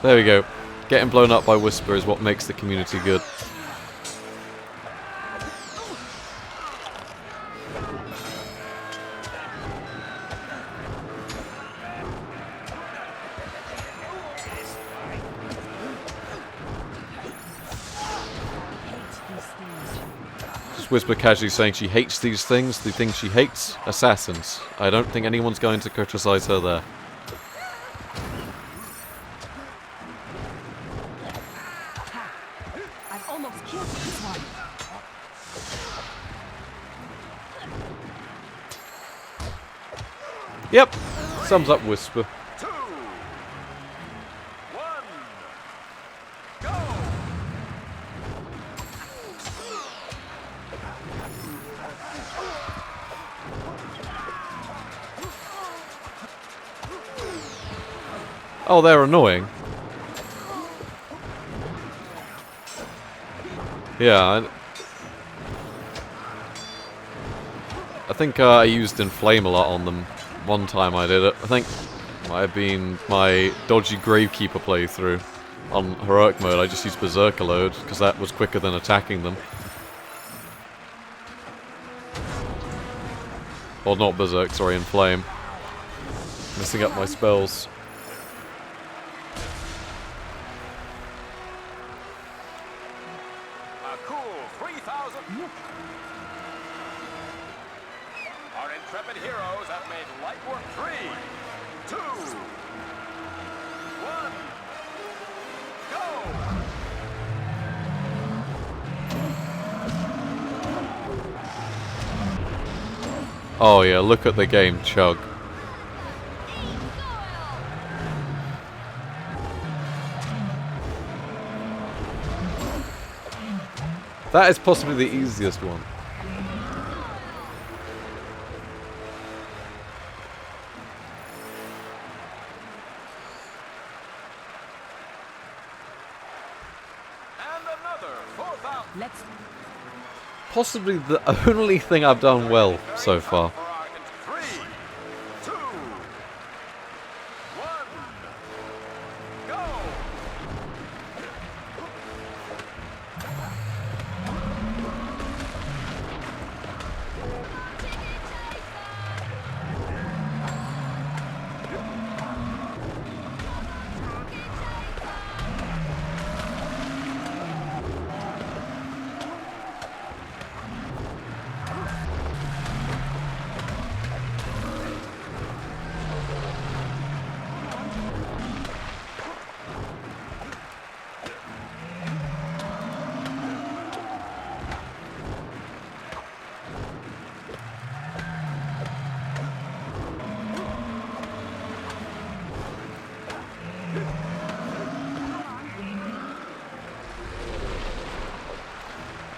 There we go. Getting blown up by Whisper is what makes the community good. Just Whisper casually saying she hates these things. The things she hates? Assassins. I don't think anyone's going to criticize her there. I've almost killed this one. Yep. Sums up Whisper. 2, 1, go! Oh, they're annoying. Yeah, I think I used Inflame a lot on them. One time I did it. I think it might have been my dodgy Gravekeeper playthrough. On Heroic mode, I just used Berserker load, because that was quicker than attacking them. Or not Berserk, sorry, Inflame. Messing up my spells. A cool 3,000. Our intrepid heroes have made light work. 3, 2, 1, go! Oh yeah, look at the game chug. That is possibly the easiest one. And another 4,000. Let's Possibly the only thing I've done well so far. 3, 2, 1, go!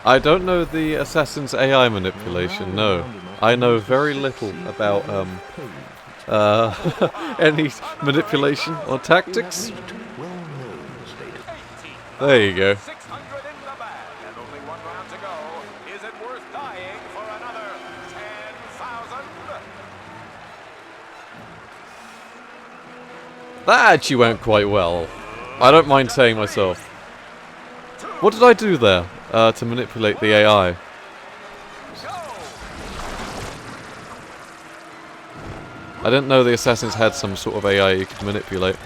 I don't know the assassin's AI manipulation, no. I know very little about any manipulation or tactics. Well-known state of 18. There you go. 600 in the bag, and only 1 round to go. Is it worth dying for another 10,000? That actually went quite well. I don't mind saying myself. What did I do there to manipulate the AI? I didn't know the assassins had some sort of AI you could manipulate.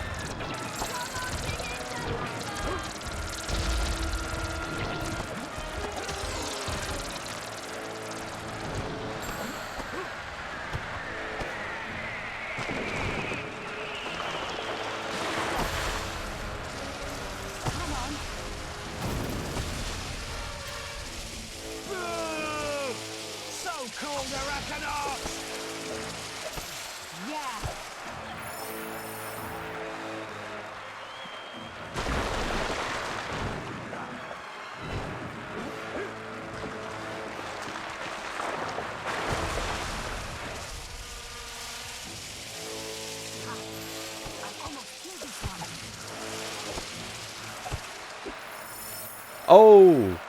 So cool, the Reckoner! yeah. Oh!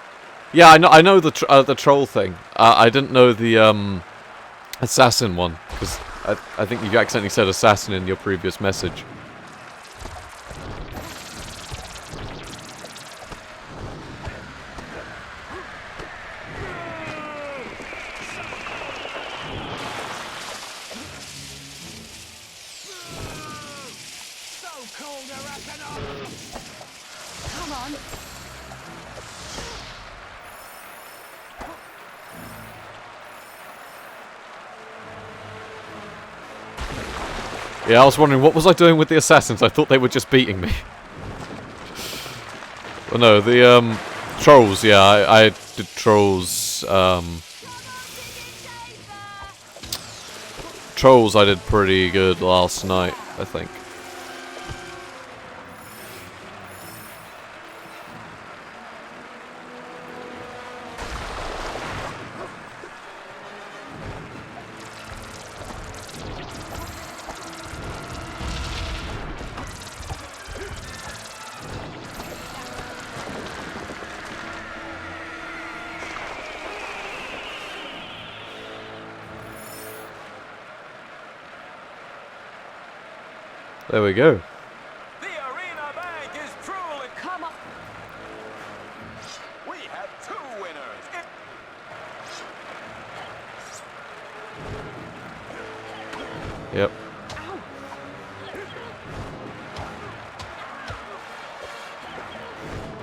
Yeah, I know the troll thing. I didn't know the assassin one, because I think you accidentally said assassin in your previous message. Come on. Yeah, I was wondering, what was I doing with the assassins? I thought they were just beating me. Well, no, the, trolls, yeah, I did trolls, trolls I did pretty good last night, I think. There we go. The arena bank is truly... Come on. We have 2 winners. Yep.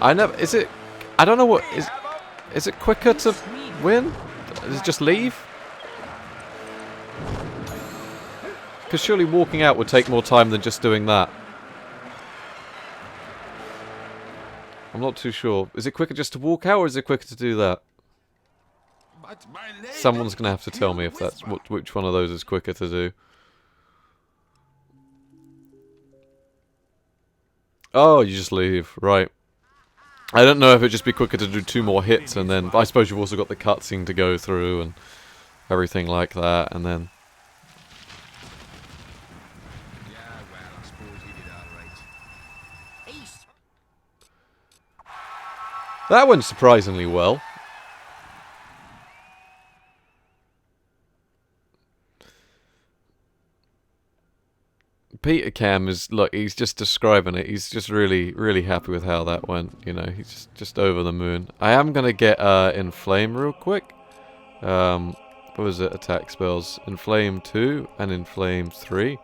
I never... Is it... I don't know what... Is it quicker to win? Does it just leave? Because surely walking out would take more time than just doing that. I'm not too sure. Is it quicker just to walk out, or is it quicker to do that? Someone's going to have to tell me if that's which one of those is quicker to do. Oh, you just leave. Right. I don't know if it'd just be quicker to do 2 more hits, and then... I suppose you've also got the cutscene to go through, and everything like that, and then... That went surprisingly well. Peter Cam is, look, he's just describing it. He's just really, really happy with how that went. You know, he's just over the moon. I am going to get Inflame real quick. What was it? Attack spells. Inflame 2 and Inflame 3.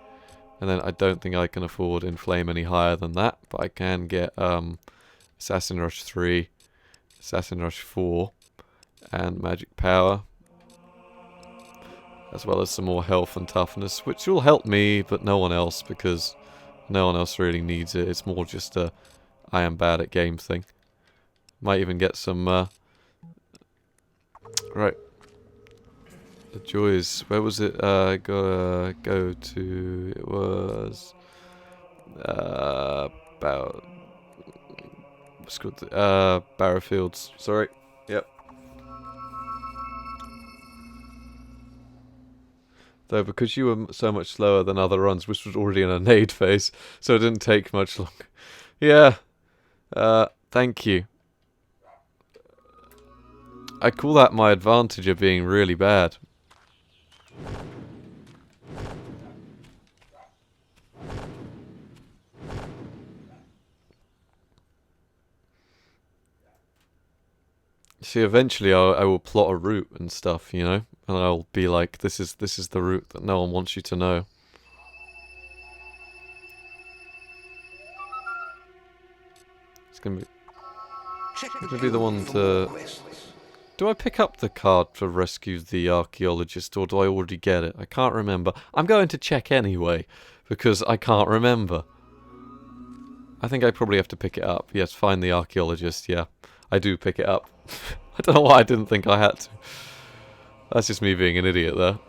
And then I don't think I can afford Inflame any higher than that. But I can get Assassin Rush 3. Assassin Rush 4 and Magic Power, as well as some more health and toughness, which will help me, but no one else, because no one else really needs it. It's more just a I am bad at game thing. Might even get some right. The joys. Where was it? Go to. It was about. It's called Barrowfields. Sorry. Yep. Though because you were so much slower than other runs, which was already in a nade phase, so it didn't take much longer. Yeah. Thank you. I call that my advantage of being really bad. See, eventually I will plot a route and stuff, you know, and I'll be like, this is the route that no one wants you to know. It's gonna be the one to. Do I pick up the card to rescue the archaeologist, or do I already get it? I can't remember. I'm going to check anyway, because I can't remember. I think I probably have to pick it up. Yes, find the archaeologist. Yeah, I do pick it up. I don't know why I didn't think I had to. That's just me being an idiot there.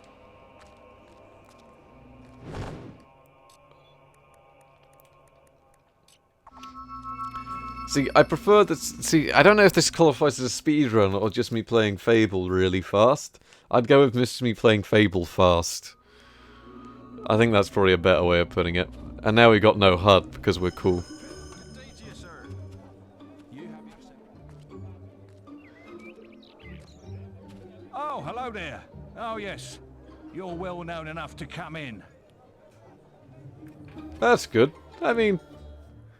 See, I prefer this. See, I don't know if this qualifies as a speedrun or just me playing Fable really fast. I'd go with me playing Fable fast. I think that's probably a better way of putting it. And now we got no HUD because we're cool. You're well known enough to come in. That's good. I mean,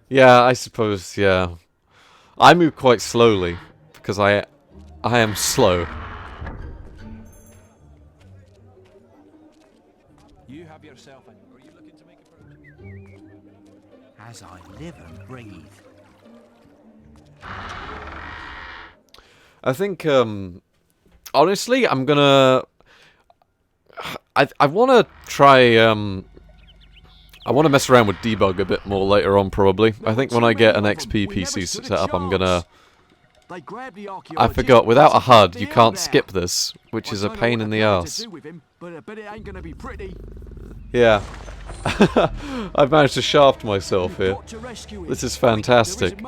yeah, I suppose, yeah. I move quite slowly, because I am slow. You have yourself an... Are you looking to make a As I live and breathe. I think, honestly, I'm gonna... I want to try, I want to mess around with debug a bit more later on, probably. I think when I get an XP PC set up, I'm gonna... I forgot, without a HUD, you can't skip this, which is a pain in the ass. Yeah. I've managed to shaft myself here. This is fantastic.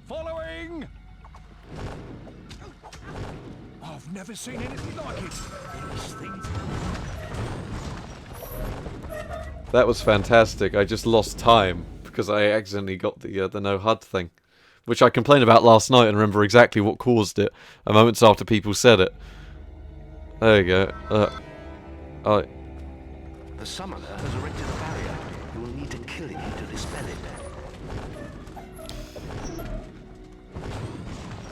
Following! I've never seen anything like it. These things... That was fantastic. I just lost time because I accidentally got the no HUD thing, which I complained about last night and remember exactly what caused it. A moments after people said it. There you go. The summoner has erected a barrier. You will need to kill it to dispel it.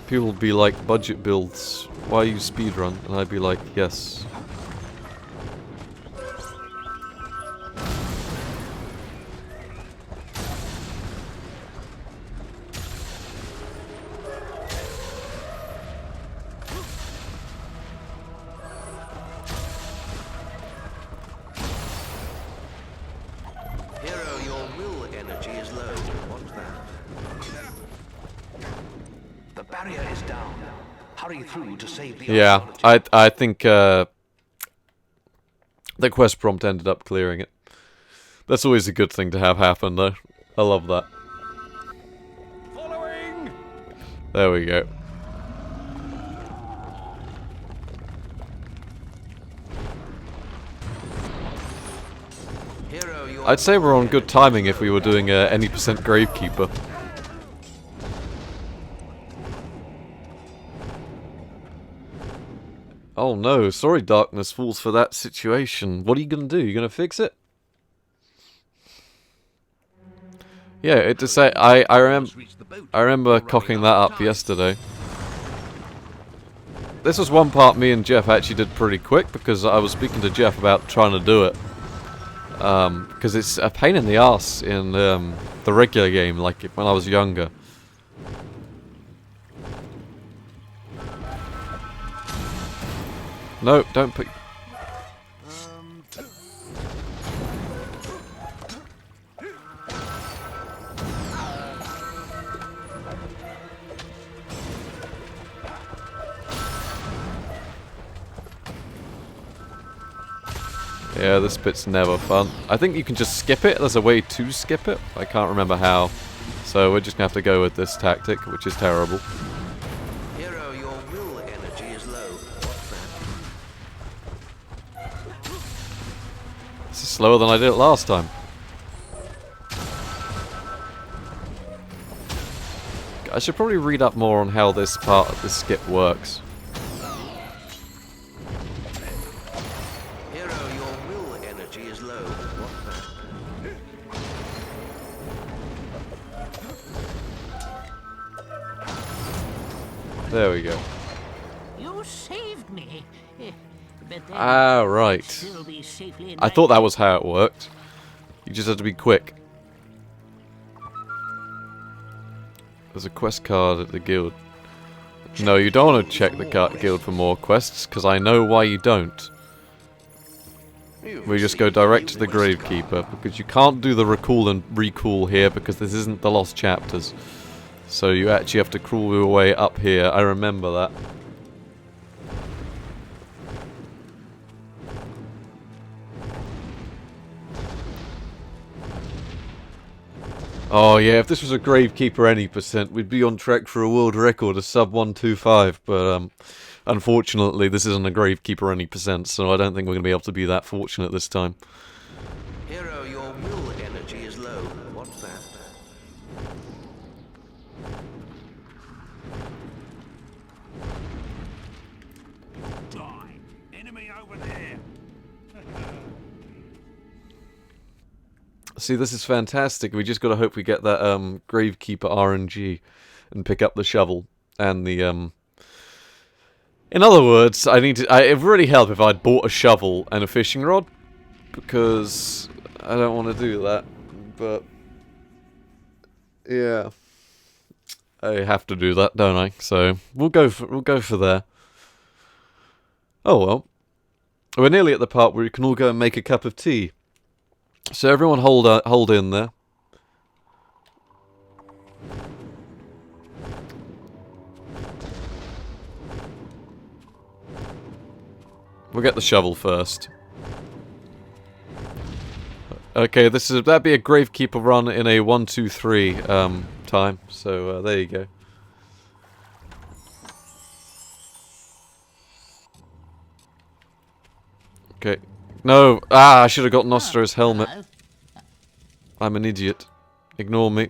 People would be like, budget builds, why you speedrun? And I'd be like, yes. Hero, your will energy is low. What's that? The barrier is down. Hurry through to save the Yeah, I think the quest prompt ended up clearing it. That's always a good thing to have happen, though. I love that. Following! There we go. Hero, your I'd say we're on good timing if we were doing any percent Gravekeeper. Oh no, sorry Darkness Falls for that situation. What are you gonna do? You gonna fix it? Yeah, it to say I remember cocking that up yesterday. This was one part me and Jeff actually did pretty quick because I was speaking to Jeff about trying to do it. Because it's a pain in the ass in the regular game, like when I was younger. No, don't put... Yeah, this bit's never fun. I think you can just skip it. There's a way to skip it. I can't remember how. So we're just gonna have to go with this tactic, which is terrible. Hero, your will energy is low. What's that? This is slower than I did it last time. I should probably read up more on how this part of this skip works. Hero, your will energy is low. What's that? There we go. You saved me. But then Ah, right. still be safely in I my thought that was how it worked. You just had to be quick. There's a quest card at the guild. No, you don't want to check the guild for more quests, because I know why you don't. We just go direct to the Gravekeeper, because you can't do the recall and recall here, because this isn't the Lost Chapters. So you actually have to crawl your way up here, I remember that. Oh yeah, if this was a Gravekeeper any percent, we'd be on track for a world record of sub 125, but unfortunately this isn't a Gravekeeper any percent, so I don't think we're going to be able to be that fortunate this time. Hero, your will energy is low. What's that? See, this is fantastic. We just got to hope we get that Gravekeeper RNG and pick up the shovel and the In other words, it would really help if I'd bought a shovel and a fishing rod, because I don't want to do that. But yeah, I have to do that, don't I? So we'll go for there. Oh well, we're nearly at the part where you can all go and make a cup of tea. So everyone hold in there. We'll get the shovel first. Okay, that'd be a Gravekeeper run in a 1, 2, 3 time. So there you go. Okay. No! I should have got Nostro's helmet. I'm an idiot. Ignore me.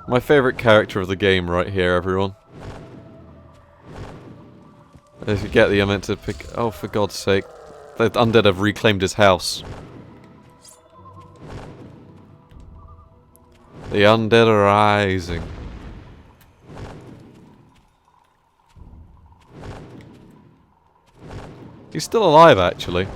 My favourite character of the game right here, everyone. If you get the, I meant to pick... Oh, for God's sake. The undead have reclaimed his house. The undead are rising. He's still alive, actually.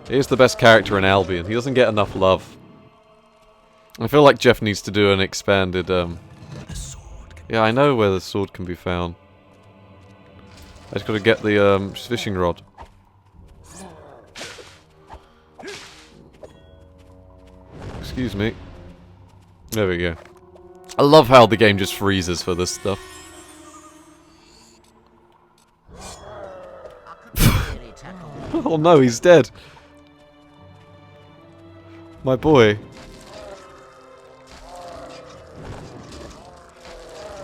He is the best character in Albion. He doesn't get enough love. I feel like Jeff needs to do an expanded, Yeah, I know where the sword can be found. I just gotta get the, fishing rod. Excuse me. There we go. I love how the game just freezes for this stuff. Oh no, he's dead. My boy.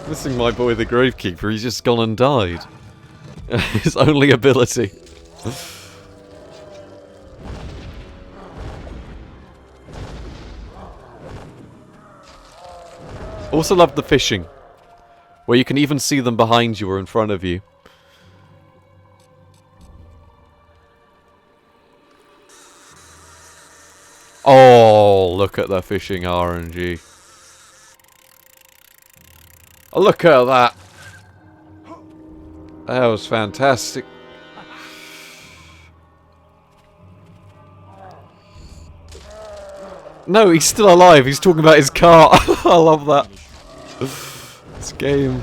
Missing my boy the Gravekeeper, he's just gone and died. His only ability. Also love the fishing, where you can even see them behind you or in front of you. Oh, look at the fishing RNG. Oh, look at that. That was fantastic. No, he's still alive. He's talking about his car. I love that. This game.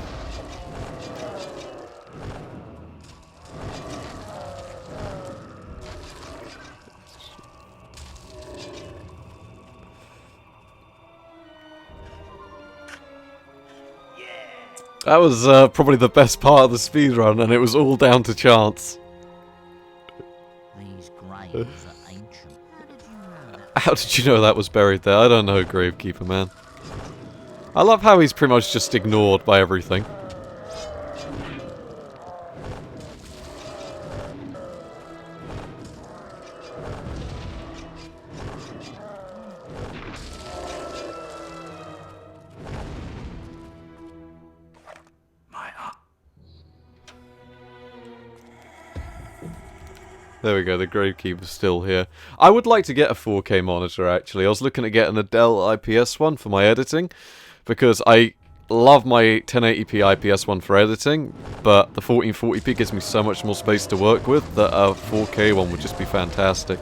That was probably the best part of the speedrun, and it was all down to chance. These graves are ancient. How did you know that was buried there? I don't know, Gravekeeper, man. I love how he's pretty much just ignored by everything. There we go, the Gravekeeper's still here. I would like to get a 4K monitor, actually. I was looking at getting a Dell IPS one for my editing, because I love my 1080p IPS one for editing, but the 1440p gives me so much more space to work with that a 4K one would just be fantastic.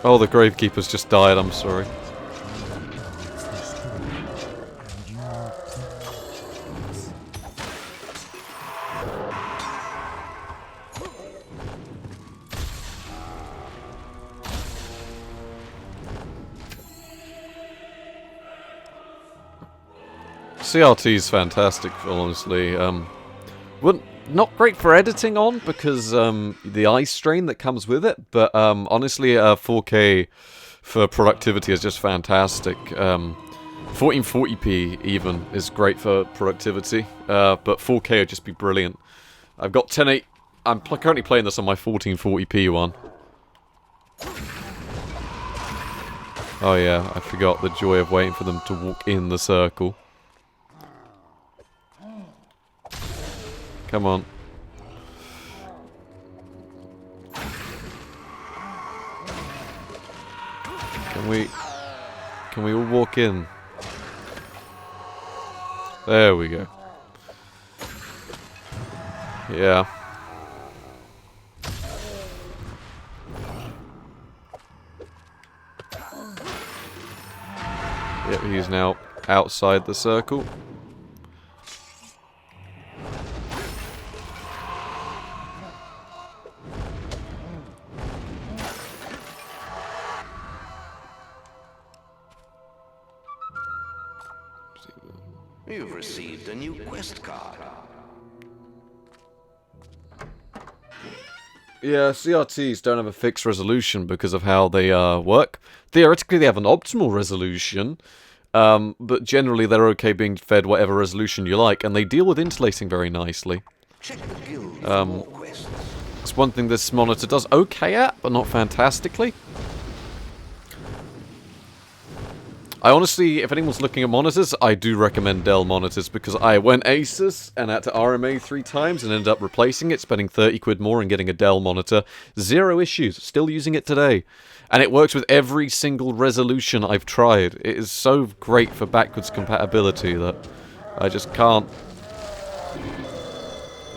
Oh, the Gravekeeper's just died, I'm sorry. CRT is fantastic, honestly. Not great for editing on, because the eye strain that comes with it, but honestly 4K for productivity is just fantastic. 1440p even is great for productivity, but 4K would just be brilliant. I've got 1080. I'm currently playing this on my 1440p one. Oh yeah, I forgot the joy of waiting for them to walk in the circle. Come on. Can we all walk in? There we go. Yeah. Yep, he's now outside the circle. You've received a new quest card. Yeah, CRTs don't have a fixed resolution because of how they work. Theoretically, they have an optimal resolution, but generally they're okay being fed whatever resolution you like, and they deal with interlacing very nicely. Check the guild for more quests. It's one thing this monitor does okay at, but not fantastically. I honestly, if anyone's looking at monitors, I do recommend Dell monitors, because I went Asus and had to RMA 3 times and ended up replacing it, spending 30 quid more and getting a Dell monitor. Zero issues, still using it today. And it works with every single resolution I've tried. It is so great for backwards compatibility that I just can't.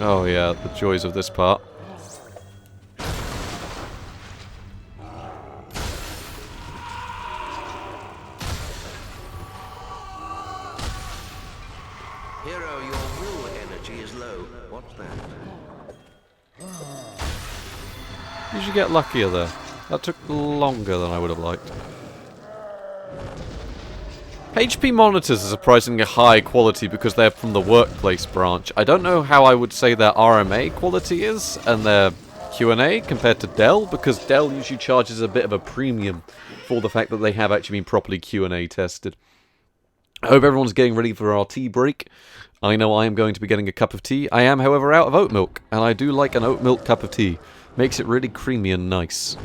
Oh yeah, the joys of this part. Hero, your will energy is low. What's that? You should get luckier there. That took longer than I would have liked. HP monitors are surprisingly high quality because they're from the workplace branch. I don't know how I would say their RMA quality is and their Q&A compared to Dell, because Dell usually charges a bit of a premium for the fact that they have actually been properly Q&A tested. I hope everyone's getting ready for our tea break. I know I am going to be getting a cup of tea. I am, however, out of oat milk, and I do like an oat milk cup of tea. Makes it really creamy and nice.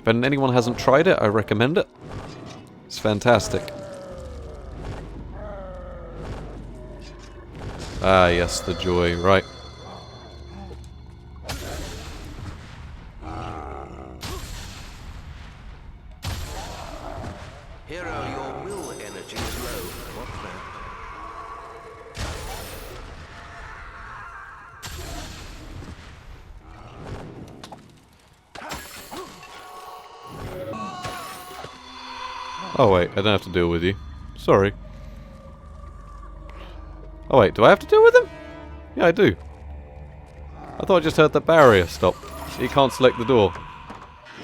If anyone hasn't tried it, I recommend it. It's fantastic. Ah, yes, the joy, right. Hero, your will energy is low. What's that? Oh wait, I don't have to deal with you. Sorry. Oh wait, do I have to deal with him? Yeah, I do. I thought I just heard the barrier stop. You can't select the door.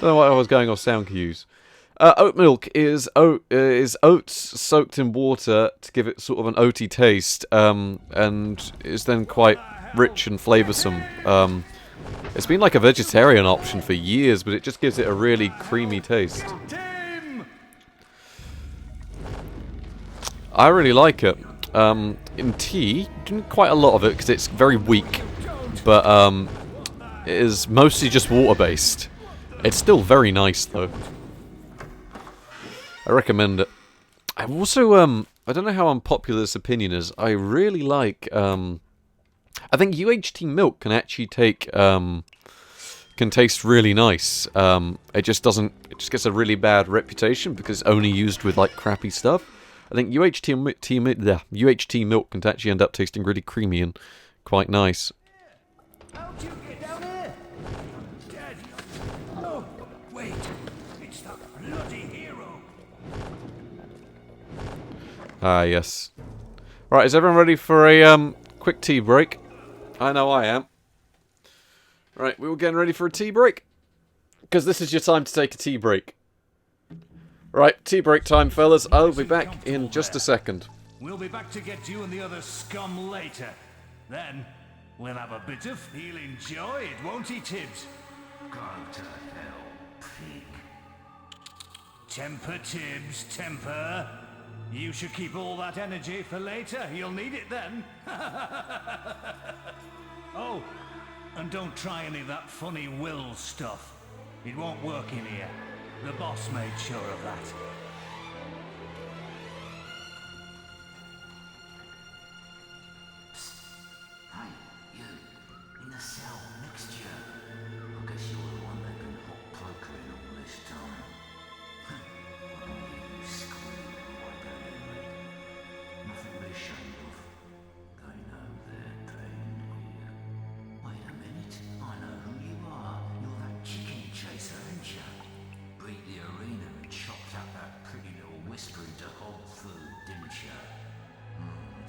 Don't know why I was going off sound cues. Oat milk is oats soaked in water to give it sort of an oaty taste, and is then quite rich and flavoursome. It's been like a vegetarian option for years, but it just gives it a really creamy taste. I really like it. In tea, drink quite a lot of it because it's very weak, but it is mostly just water-based. It's still very nice though. I recommend it. I also, I don't know how unpopular this opinion is. I really like, I think UHT milk can actually take, can taste really nice. It just gets a really bad reputation because it's only used with like crappy stuff. I think UHT milk can actually end up tasting really creamy and quite nice. How'd you get down here? Dead. No, wait. It's the bloody hero. Ah, yes. Right, is everyone ready for a quick tea break? I know I am. Right, we're all getting ready for a tea break? Because this is your time to take a tea break. Right, tea break time, fellas. I'll be back in just a second. We'll be back to get you and the other scum later. Then, we'll have a bit of... He'll enjoy it, won't he, Tibbs? Go to hell, pig. Temper, Tibbs, temper. You should keep all that energy for later. You'll need it then. Oh, and don't try any of that funny will stuff. It won't work in here. The boss made sure of that. Hey, you. In the cell next to you. I guess you're the one they've been hot pokering all this time. I don't hear you screaming like that anyway. Nothing to be ashamed of. They know their pain here. Wait a minute. I know who you are. You're that chicken chaser, ain't you? Beat the arena and chopped up that pretty little whisper into hog food, didn't you?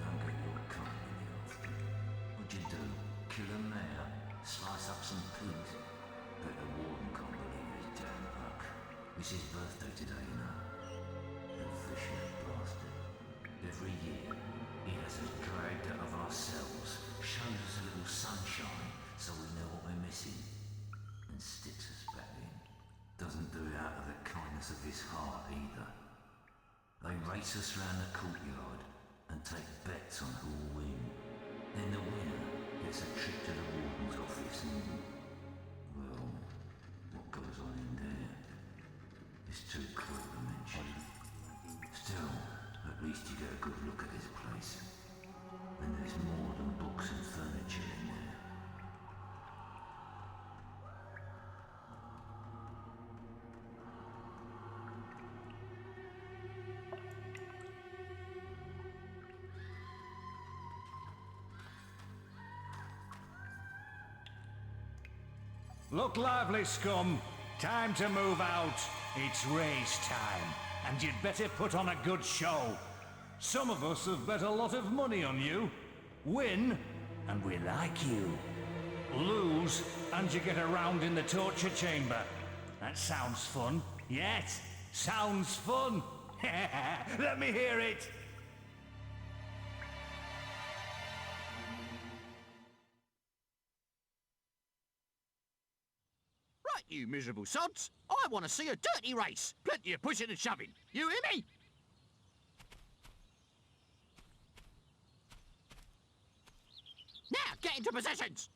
Don't get your company often. What'd you do? Kill a mare? Slice up some pigs? Bet the warden can't believe his damn luck. It's his birthday today, you know. The vicious bastard. Every year, he has us dragged out of our cells, shows us a little sunshine so we know what we're missing, and sticks us back in. Doesn't do it out of the kindness of his heart either. They race us round the courtyard and take bets on who'll win. Then the winner gets a trip to the warden's office and, well, what goes on in there is too cruel to mention. Still, at least you get a good look at this place. And there's more than books and furniture in there. Look lively, scum. Time to move out. It's race time, and you'd better put on a good show. Some of us have bet a lot of money on you. Win, and we like you. Lose, and you get around in the torture chamber. That sounds fun. Yes, sounds fun. Let me hear it. Right, you miserable sods. I want to see a dirty race. Plenty of pushing and shoving. You hear me? Now, get into positions.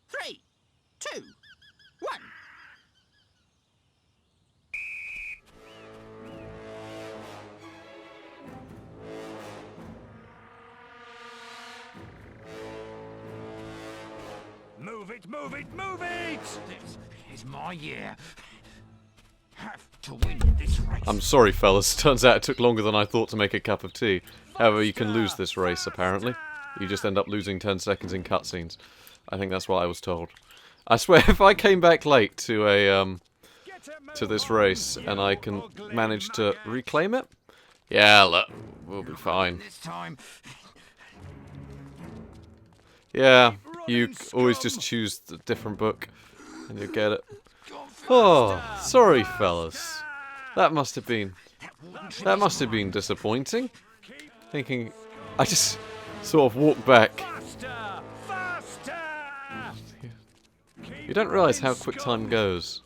3, 2, 1. Move it, move it, move it! This is my year. Have to win this race. I'm sorry, fellas. Turns out it took longer than I thought to make a cup of tea. However, you can lose this race, apparently. You just end up losing 10 seconds in cutscenes. I think that's what I was told. I swear, if I came back late to a to this race and I can manage to reclaim it, yeah, look, we'll be fine. This time. Yeah, you always just choose the different book and you get it. Oh, sorry, fellas. That must have been disappointing. Thinking, I just sort of walked back. You don't realise how quick time goes.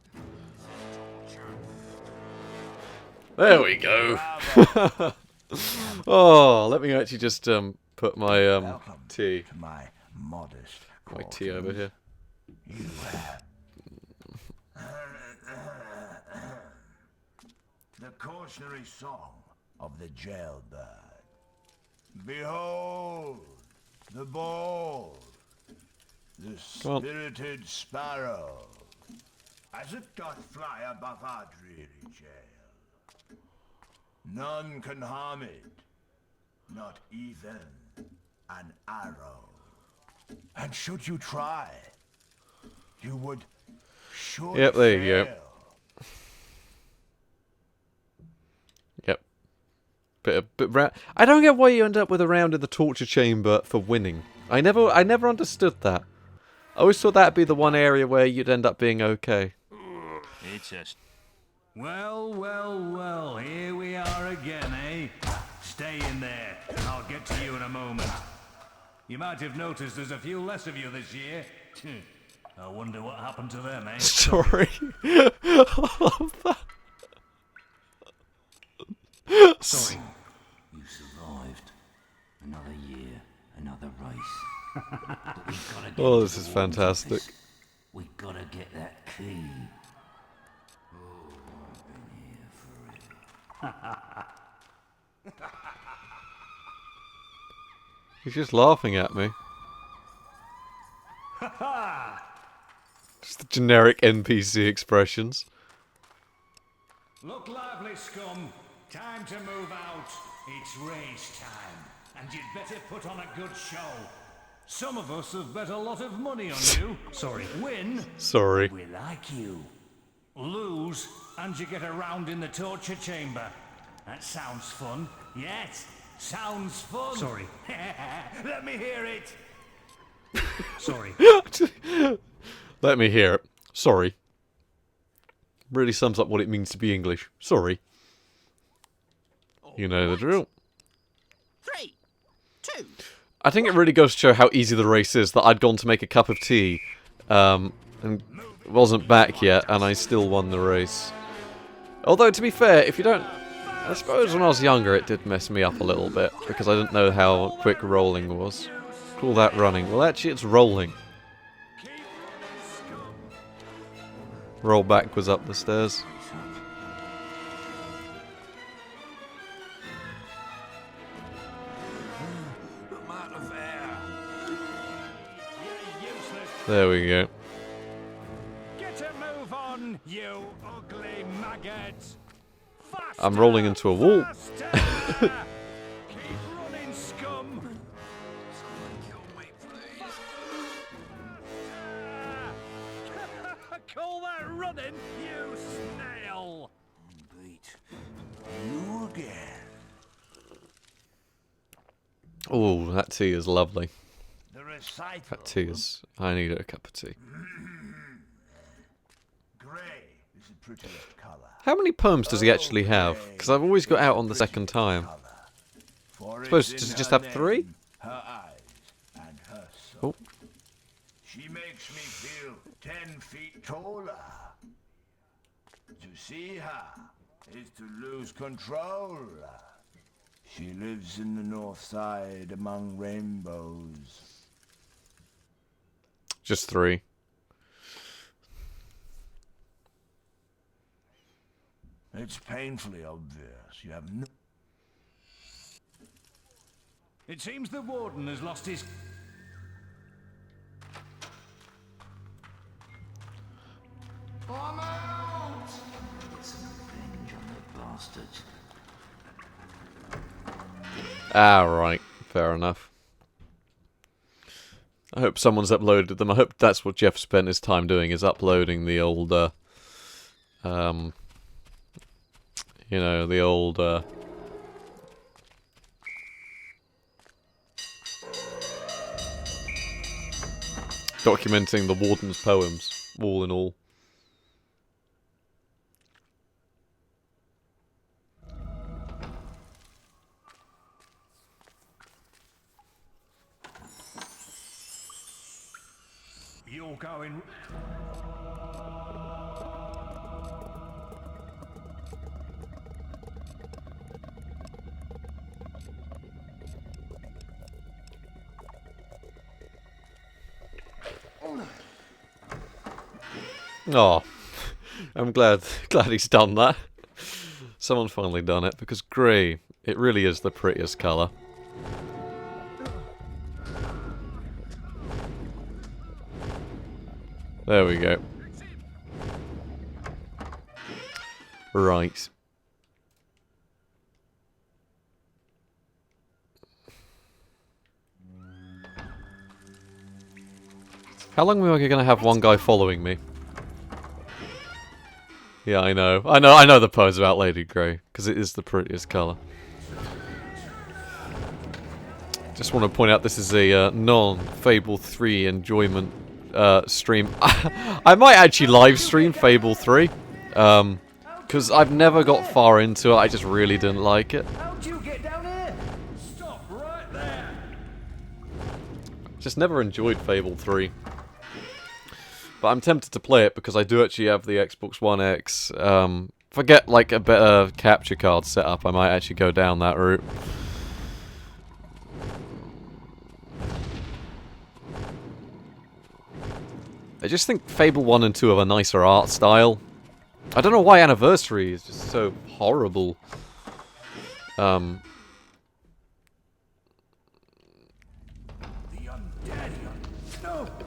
There we go. Oh, let me actually just put my tea. My modest. My tea over here. The cautionary song of the jailbird. Behold, the bold, the spirited sparrow, as it doth fly above our dreary jail. None can harm it, not even an arrow. And should you try, you would surely Yep, there you go. fail. But I don't get why you end up with a round in the torture chamber for winning. I never understood that. I always thought that'd be the one area where you'd end up being okay. It's just. Well, well, well, here we are again, eh? Stay in there. I'll get to you in a moment. You might have noticed there's a few less of you this year. I wonder what happened to them, eh? Sorry. I love that. Sorry. Another year, another race. But we've gotta get Oh, to this the is warden's fantastic. office. We gotta get that key. Oh, I've been here forever. He's just laughing at me. Just the generic NPC expressions. Look lively, scum. Time to move out. It's race time. And you'd better put on a good show. Some of us have bet a lot of money on you. Sorry. Win. Sorry. We like you. Lose, and you get a round in the torture chamber. That sounds fun. Yes, sounds fun. Sorry. Let me hear it. Sorry. Let me hear it. Sorry. Really sums up what it means to be English. Sorry. You know the drill. 3, 2. I think it really goes to show how easy the race is that I'd gone to make a cup of tea, and wasn't back yet, and I still won the race. Although, to be fair, if you don't... I suppose when I was younger it did mess me up a little bit, because I didn't know how quick rolling was. Call that running. Well, actually, it's rolling. Roll backwards up the stairs. There we go. Get a move on, you ugly maggot. Faster, I'm rolling into a wall. faster. Keep running, scum. Call that running, you snail. Beat you again. Oh, that tea is lovely. The recital. That tea is... I need a cup of tea. Grey is the prettiest colour. How many poems does he actually have? Because I've always got out on the second time. For Suppose, it's does he in just her have 3? name, her eyes and her soul. Oh. She makes me feel 10 feet taller. To see her is to lose control. She lives in the north side among rainbows. Just 3. It's painfully obvious. You have no... It seems the warden has lost his... I'm out! Get some revenge on the bastards. Ah, right. Fair enough. I hope someone's uploaded them. I hope that's what Jeff spent his time doing, is uploading the old, you know, the old, documenting the warden's poems, all in all. You're going... Oh, I'm glad he's done that. Someone's finally done it, because grey, it really is the prettiest colour. There we go. Right. How long am I going to have one guy following me? Yeah, I know the poems about Lady Grey, because it is the prettiest colour. Just want to point out this is a non-Fable 3 enjoyment stream. I might actually live stream Fable 3, because I've never got far into it, I just really didn't like it. How'd you get down here? Stop right there. Just never enjoyed Fable 3. But I'm tempted to play it because I do actually have the Xbox One X. If I get like a better capture card set up, I might actually go down that route. I just think Fable 1 and 2 have a nicer art style. I don't know why Anniversary is just so horrible.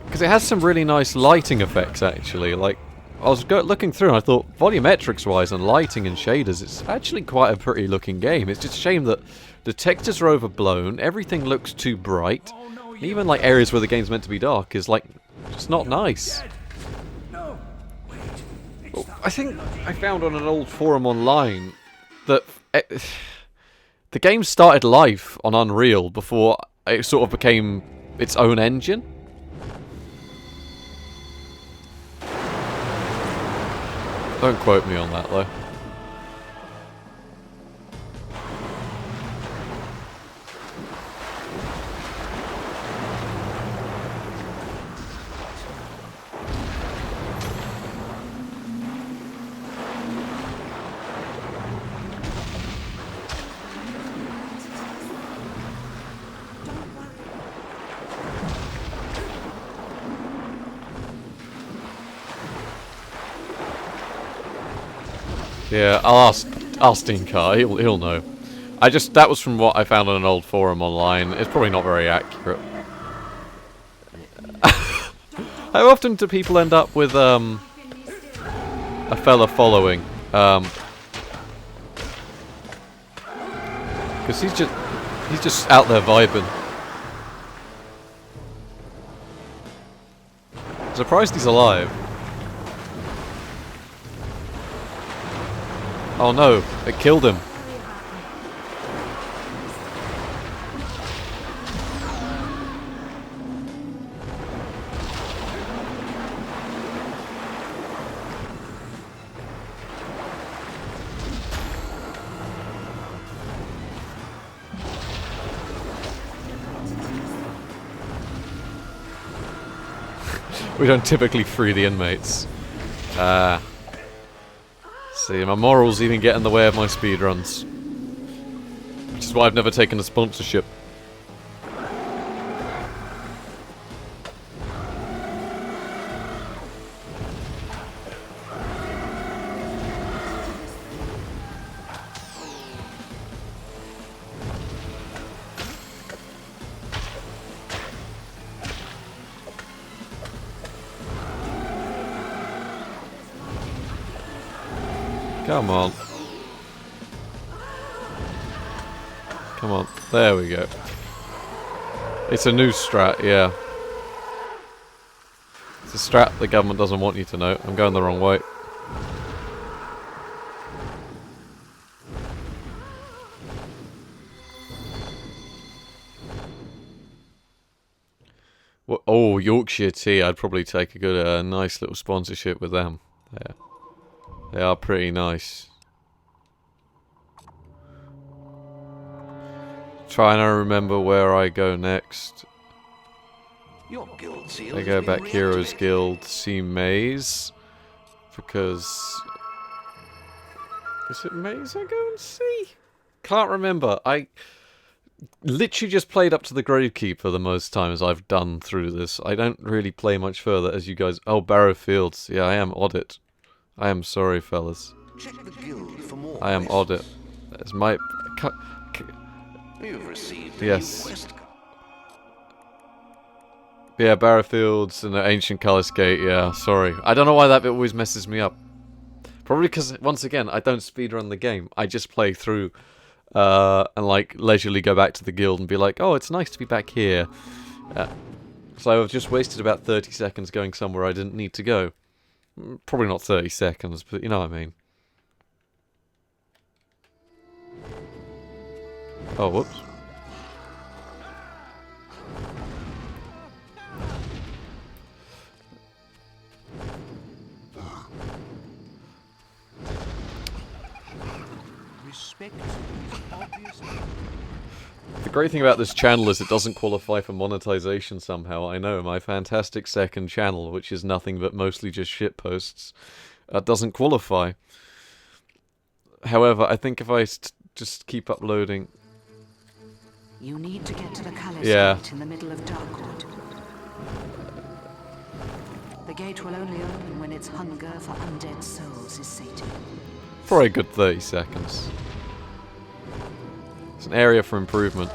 Because it has some really nice lighting effects, actually. Like, I was looking through and I thought, volumetrics-wise and lighting and shaders, it's actually quite a pretty looking game. It's just a shame that the textures are overblown, everything looks too bright, and even like areas where the game's meant to be dark is like, just not nice. Well, I think I found on an old forum online that the game started life on Unreal before it sort of became its own engine. Don't quote me on that, though. Yeah, I'll ask Stinker, he'll know. That was from what I found on an old forum online. It's probably not very accurate. How often do people end up with a fella following? Because he's just out there vibing. Surprised he's alive. Oh no, it killed him. We don't typically free the inmates. See, my morals even get in the way of my speedruns. Which is why I've never taken a sponsorship. Come on. Come on. There we go. It's a new strat, yeah. It's a strat the government doesn't want you to know. I'm going the wrong way. Well, oh, Yorkshire Tea. I'd probably take a good, nice little sponsorship with them. Yeah. They are pretty nice. Trying to remember where I go next. Your guild seal I has go been back Heroes reactivated. Guild, see Maze. Because... Is it Maze I go and see? Can't remember. I literally just played up to the Gravekeeper the most times I've done through this. I don't really play much further as you guys... Oh, Barrow Fields. Yeah, I am Audit. I am sorry, fellas. Check the guild for more I am quests. Audit. It's my... You've received a Yes. new quest. Yeah, Barrowfields and the Ancient Callous Gate, yeah, sorry. I don't know why that bit always messes me up. Probably because, once again, I don't speedrun the game. I just play through and, like, leisurely go back to the guild and be like, oh, it's nice to be back here. So I've just wasted about 30 seconds going somewhere I didn't need to go. Probably not 30 seconds, but you know what I mean. Oh, whoops. Respect is obvious. The great thing about this channel is it doesn't qualify for monetization somehow. I know, my fantastic second channel, which is nothing but mostly just shitposts, doesn't qualify. However, I think if I just keep uploading... You need to get to the Callous Yeah. Gate in the middle of Darkwood. The The gate will only open when its hunger for undead souls is sated. For a good 30 seconds. It's an area for improvement.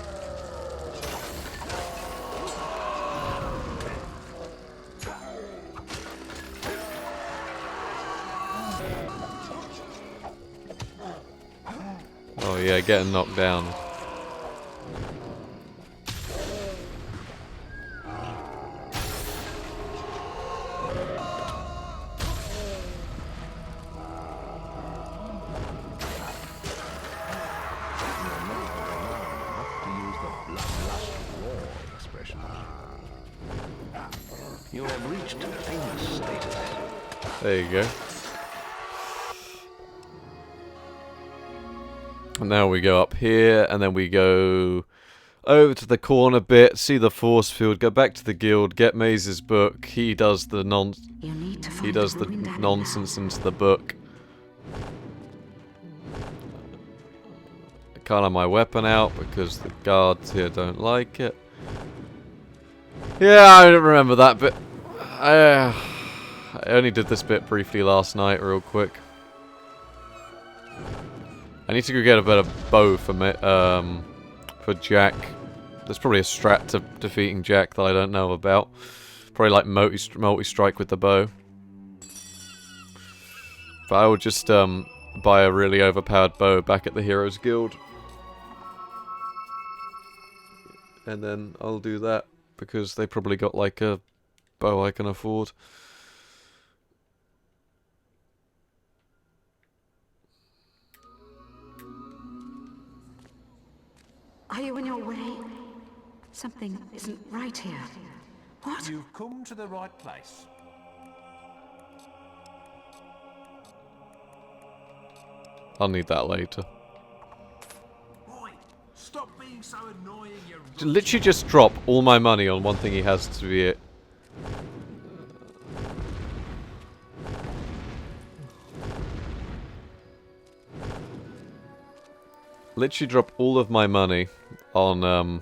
Oh yeah, getting knocked down. You have reached famous status. There you go. And now we go up here, and then we go over to the corner bit, see the force field, go back to the guild, get Maze's book. He does the nonsense into the book. I can't have my weapon out because the guards here don't like it. Yeah, I don't remember that bit. I only did this bit briefly last night, real quick. I need to go get a better bow for Jack. There's probably a strat to defeating Jack that I don't know about. Probably like multi-strike with the bow. But I will just buy a really overpowered bow back at the Heroes Guild. And then I'll do that, because they probably got like a bow I can afford. Are you on your way? Something isn't right here. What? You've come to the right place. I'll need that later. Boy, stop being so annoying, you... Literally just drop all my money on one thing he has to be it. Literally drop all of my money on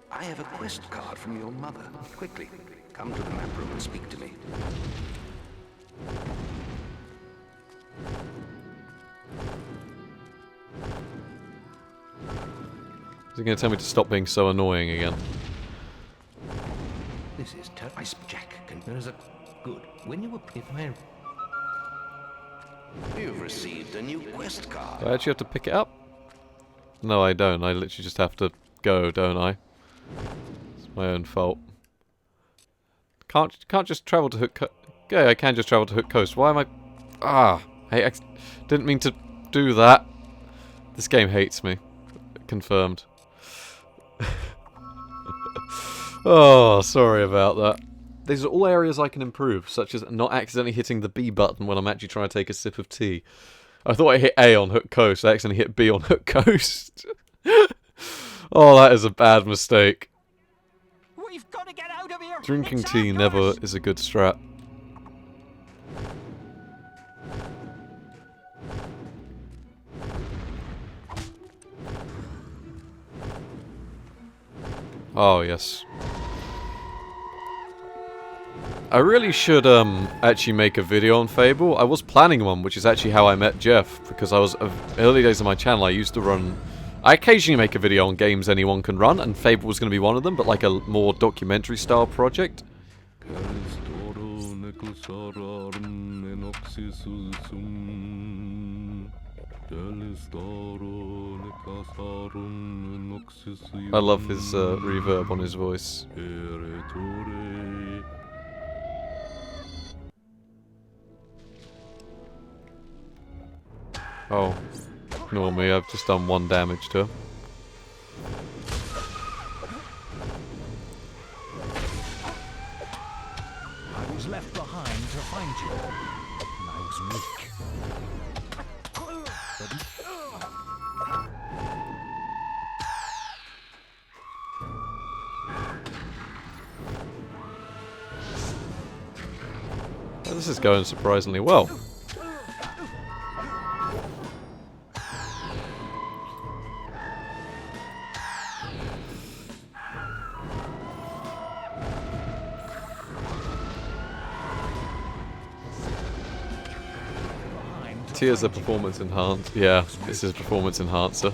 I have a quest card from your mother. Quickly, come to the map room and speak to me. Is he going to tell me to stop being so annoying again? This is Ice Jack. There is a good. When you appear, you've received a new quest card. Do I actually have to pick it up? No, I don't. I literally just have to go, don't I? It's my own fault. Can't just travel to Hook Coast. Yeah, I can just travel to Hook Coast. Why am I... Ah! I didn't mean to do that. This game hates me. Confirmed. Oh, sorry about that. These are all areas I can improve, such as not accidentally hitting the B button when I'm actually trying to take a sip of tea. I thought I hit A on Hook Coast, I accidentally hit B on Hook Coast. Oh, that is a bad mistake. We've got to get out of here. Drinking tea never is a good strat. Oh, yes. I really should actually make a video on Fable. I was planning one, which is actually how I met Jeff, because I was early days of my channel. I used to run. I occasionally make a video on games anyone can run, and Fable was going to be one of them, but like a more documentary style project. I love his reverb on his voice. Oh, ignore me, I've just done 1 damage to him. I was left behind to find you, and I was weak. Oh, this is going surprisingly well. T is a performance enhancer. Yeah, this is a performance enhancer.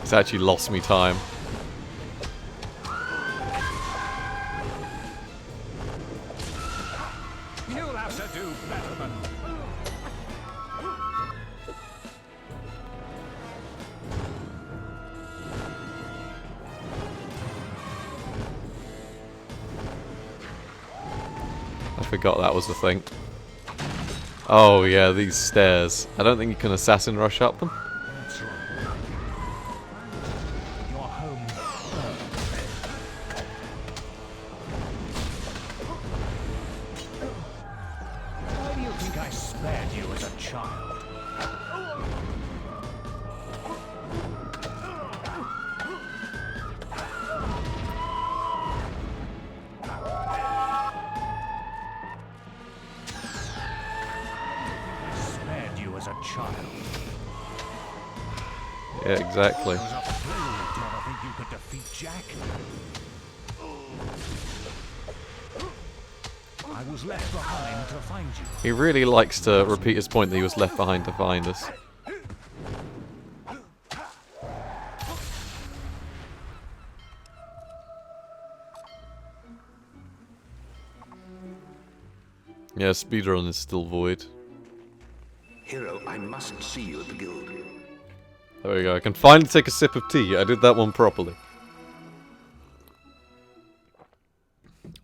It's actually lost me time. You'll have to do better than... I forgot that was the thing. Oh yeah, these stairs. I don't think you can assassin rush up them. That's right. You're home. Why do you think I spared you as a child? As a child. Yeah, exactly. I was a fool to ever think you could defeat Jack. I was left behind to find you. He really likes to repeat his point that he was left behind to find us. Yeah, speedrun is still void. Hero, I must see you at the guild. There we go. I can finally take a sip of tea. I did that one properly.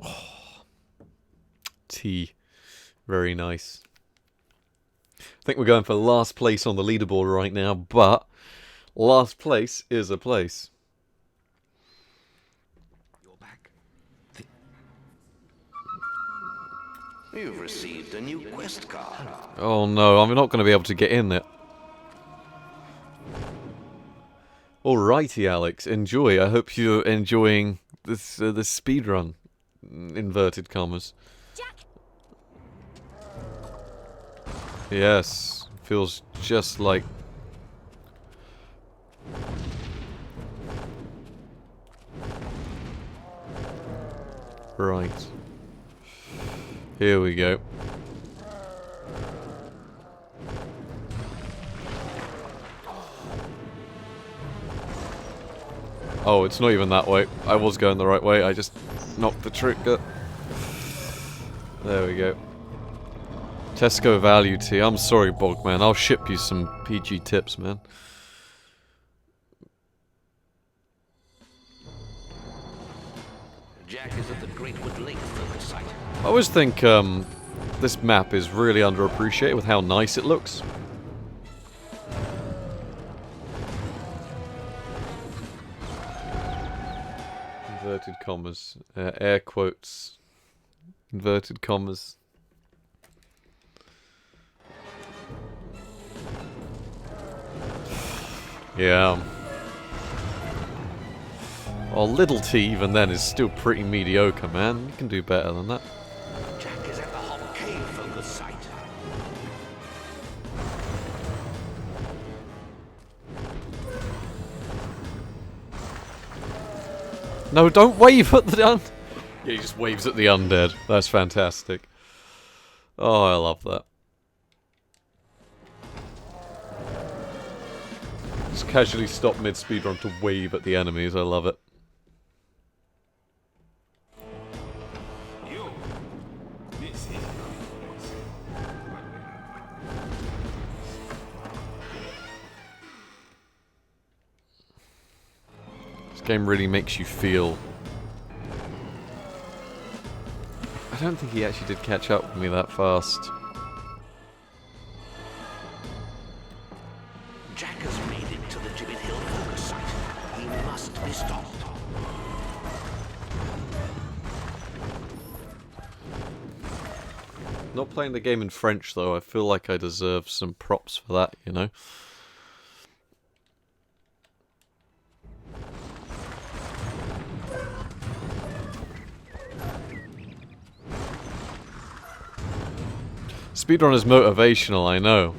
Oh, tea. Very nice. I think we're going for last place on the leaderboard right now, but last place is a place. You're back. You've received a new quest card. Oh no, I'm not going to be able to get in there. Alrighty, Alex, enjoy. I hope you're enjoying this this speedrun. Inverted commas. Jack! Yes, feels just like... Right. Here we go. Oh, it's not even that way. I was going the right way, I just knocked the trigger. There we go. Tesco value tea. I'm sorry, Bogman. I'll ship you some PG tips, man. Jack is at the Greatwood Lake focus site. I always think this map is really underappreciated with how nice it looks. Inverted commas. Air quotes. Inverted commas. Yeah. Well, Little T even then is still pretty mediocre, man. You can do better than that. Jack is at the Hop Cave focus site. No, don't wave at the Yeah, he just waves at the undead. That's fantastic. Oh, I love that. Just casually stop mid-speedrun to wave at the enemies. I love it. This game really makes you feel... I don't think he actually did catch up with me that fast. Jack has made it to the Gibbet Hill focus site. He must be stopped. Not playing the game in French though, I feel like I deserve some props for that, you know? Speedrun is motivational, I know.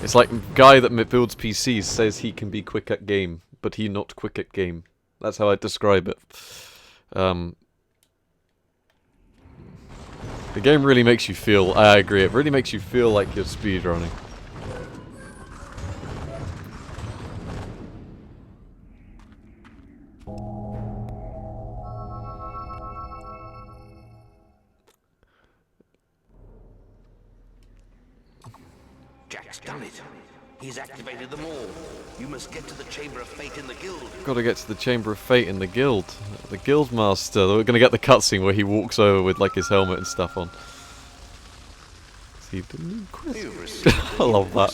It's like a guy that builds PCs says he can be quick at game, but he not quick at game. That's how I describe it. The game really makes you feel, I agree, it really makes you feel like you're speedrunning. done it. He's activated them all. You must get to the Chamber of Fate in the Guild. Gotta get to the Chamber of Fate in the Guild. The Guild Master. We're gonna get the cutscene where he walks over with like his helmet and stuff on. Received a new quest. I love that.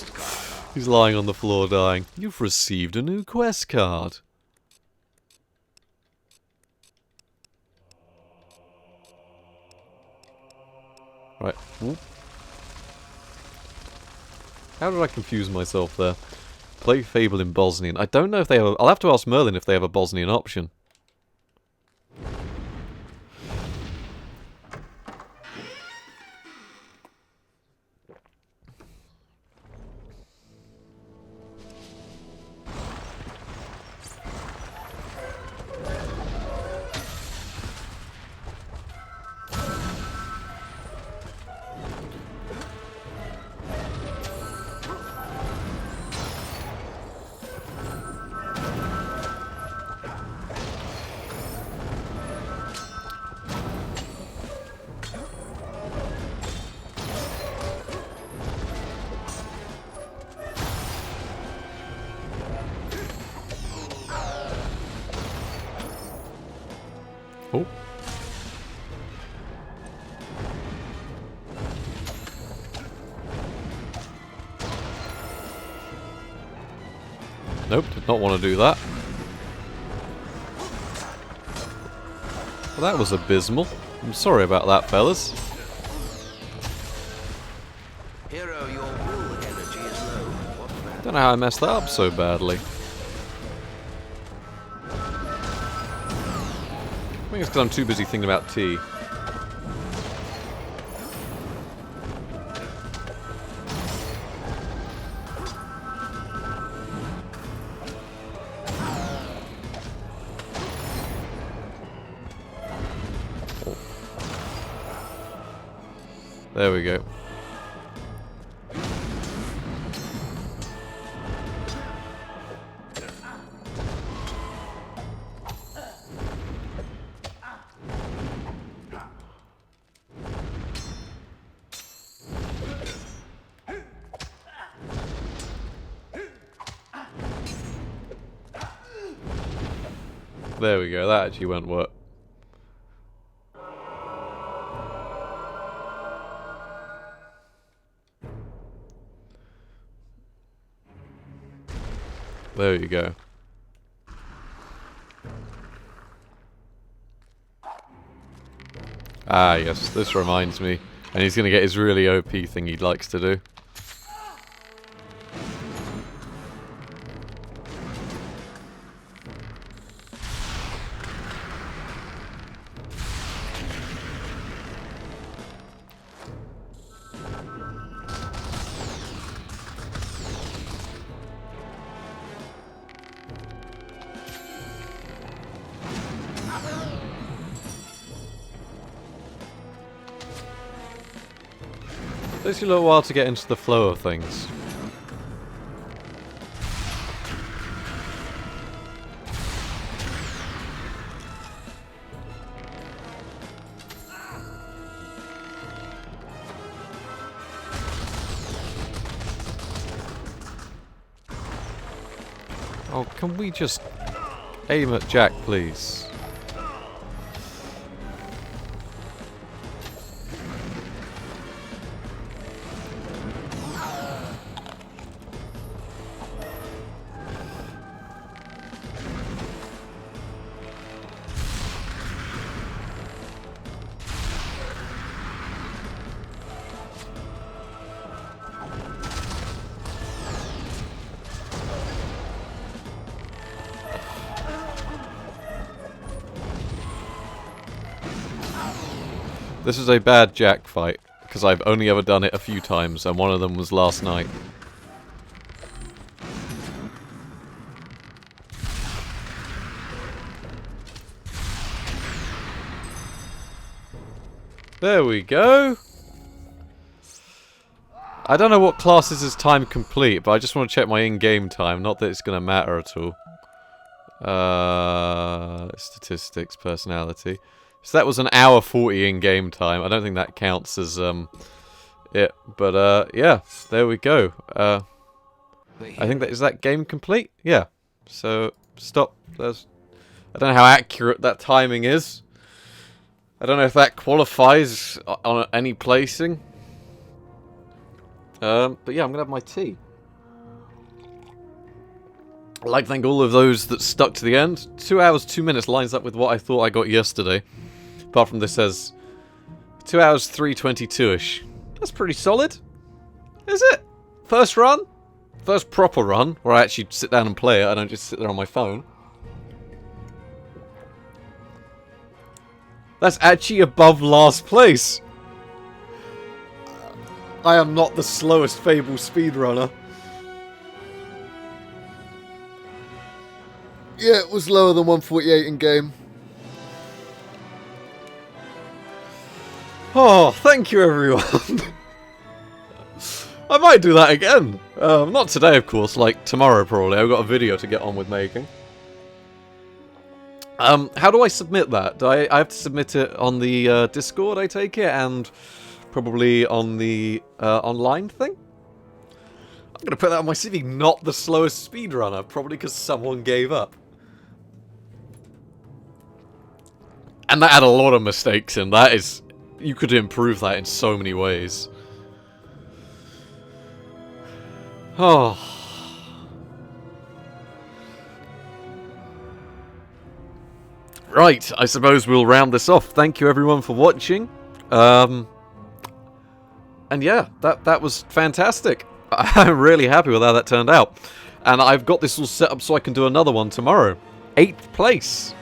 He's lying on the floor dying. You've received a new quest card. Right. Whoop. How did I confuse myself there? Play Fable in Bosnian. I don't know if they have I'll have to ask Merlin if they have a Bosnian option. Oh. Nope, did not want to do that. Well, that was abysmal. I'm sorry about that, fellas. Hero, your will energy is low. What's that? Don't know how I messed that up so badly. I think it's because I'm too busy thinking about tea. There we go. There we go, that actually won't work. There you go. Ah yes, this reminds me. And he's gonna get his really OP thing he likes to do. Takes you a little while to get into the flow of things. Oh, can we just aim at Jack, please? This is a bad Jack fight, because I've only ever done it a few times, and one of them was last night. There we go! I don't know what class is time complete, but I just want to check my in-game time, not that it's going to matter at all. Statistics, personality. So that was an hour 40 in-game time. I don't think that counts as it. But yeah, there we go. I think is that game complete? Yeah. So stop. I don't know how accurate that timing is. I don't know if that qualifies on any placing. But yeah, I'm gonna have my tea. I'd like to thank all of those that stuck to the end. 2 hours, 2 minutes lines up with what I thought I got yesterday. Apart from this says 2 hours, 3:22-ish. That's pretty solid. Is it? First run? First proper run, where I actually sit down and play it. I don't just sit there on my phone. That's actually above last place. I am not the slowest Fable speedrunner. Yeah, it was lower than 148 in game. Oh, thank you everyone. I might do that again. Not today, of course, like tomorrow probably. I've got a video to get on with making. How do I submit that? Do I have to submit it on the Discord, I take it, and probably on the online thing? I'm going to put that on my CV, not the slowest speedrunner, probably because someone gave up. And that had a lot of mistakes in that. You could improve that in so many ways. Oh. Right, I suppose we'll round this off. Thank you everyone for watching. And yeah, that was fantastic. I'm really happy with how that turned out. And I've got this all set up so I can do another one tomorrow. 8th place.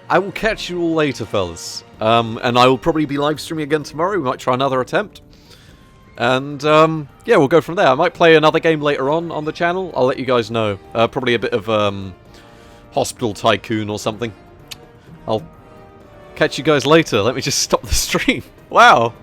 I will catch you all later, fellas. And I will probably be live streaming again tomorrow. We might try another attempt. And, yeah, we'll go from there. I might play another game later on the channel. I'll let you guys know. Probably a bit of, Hospital Tycoon or something. I'll catch you guys later. Let me just stop the stream. Wow.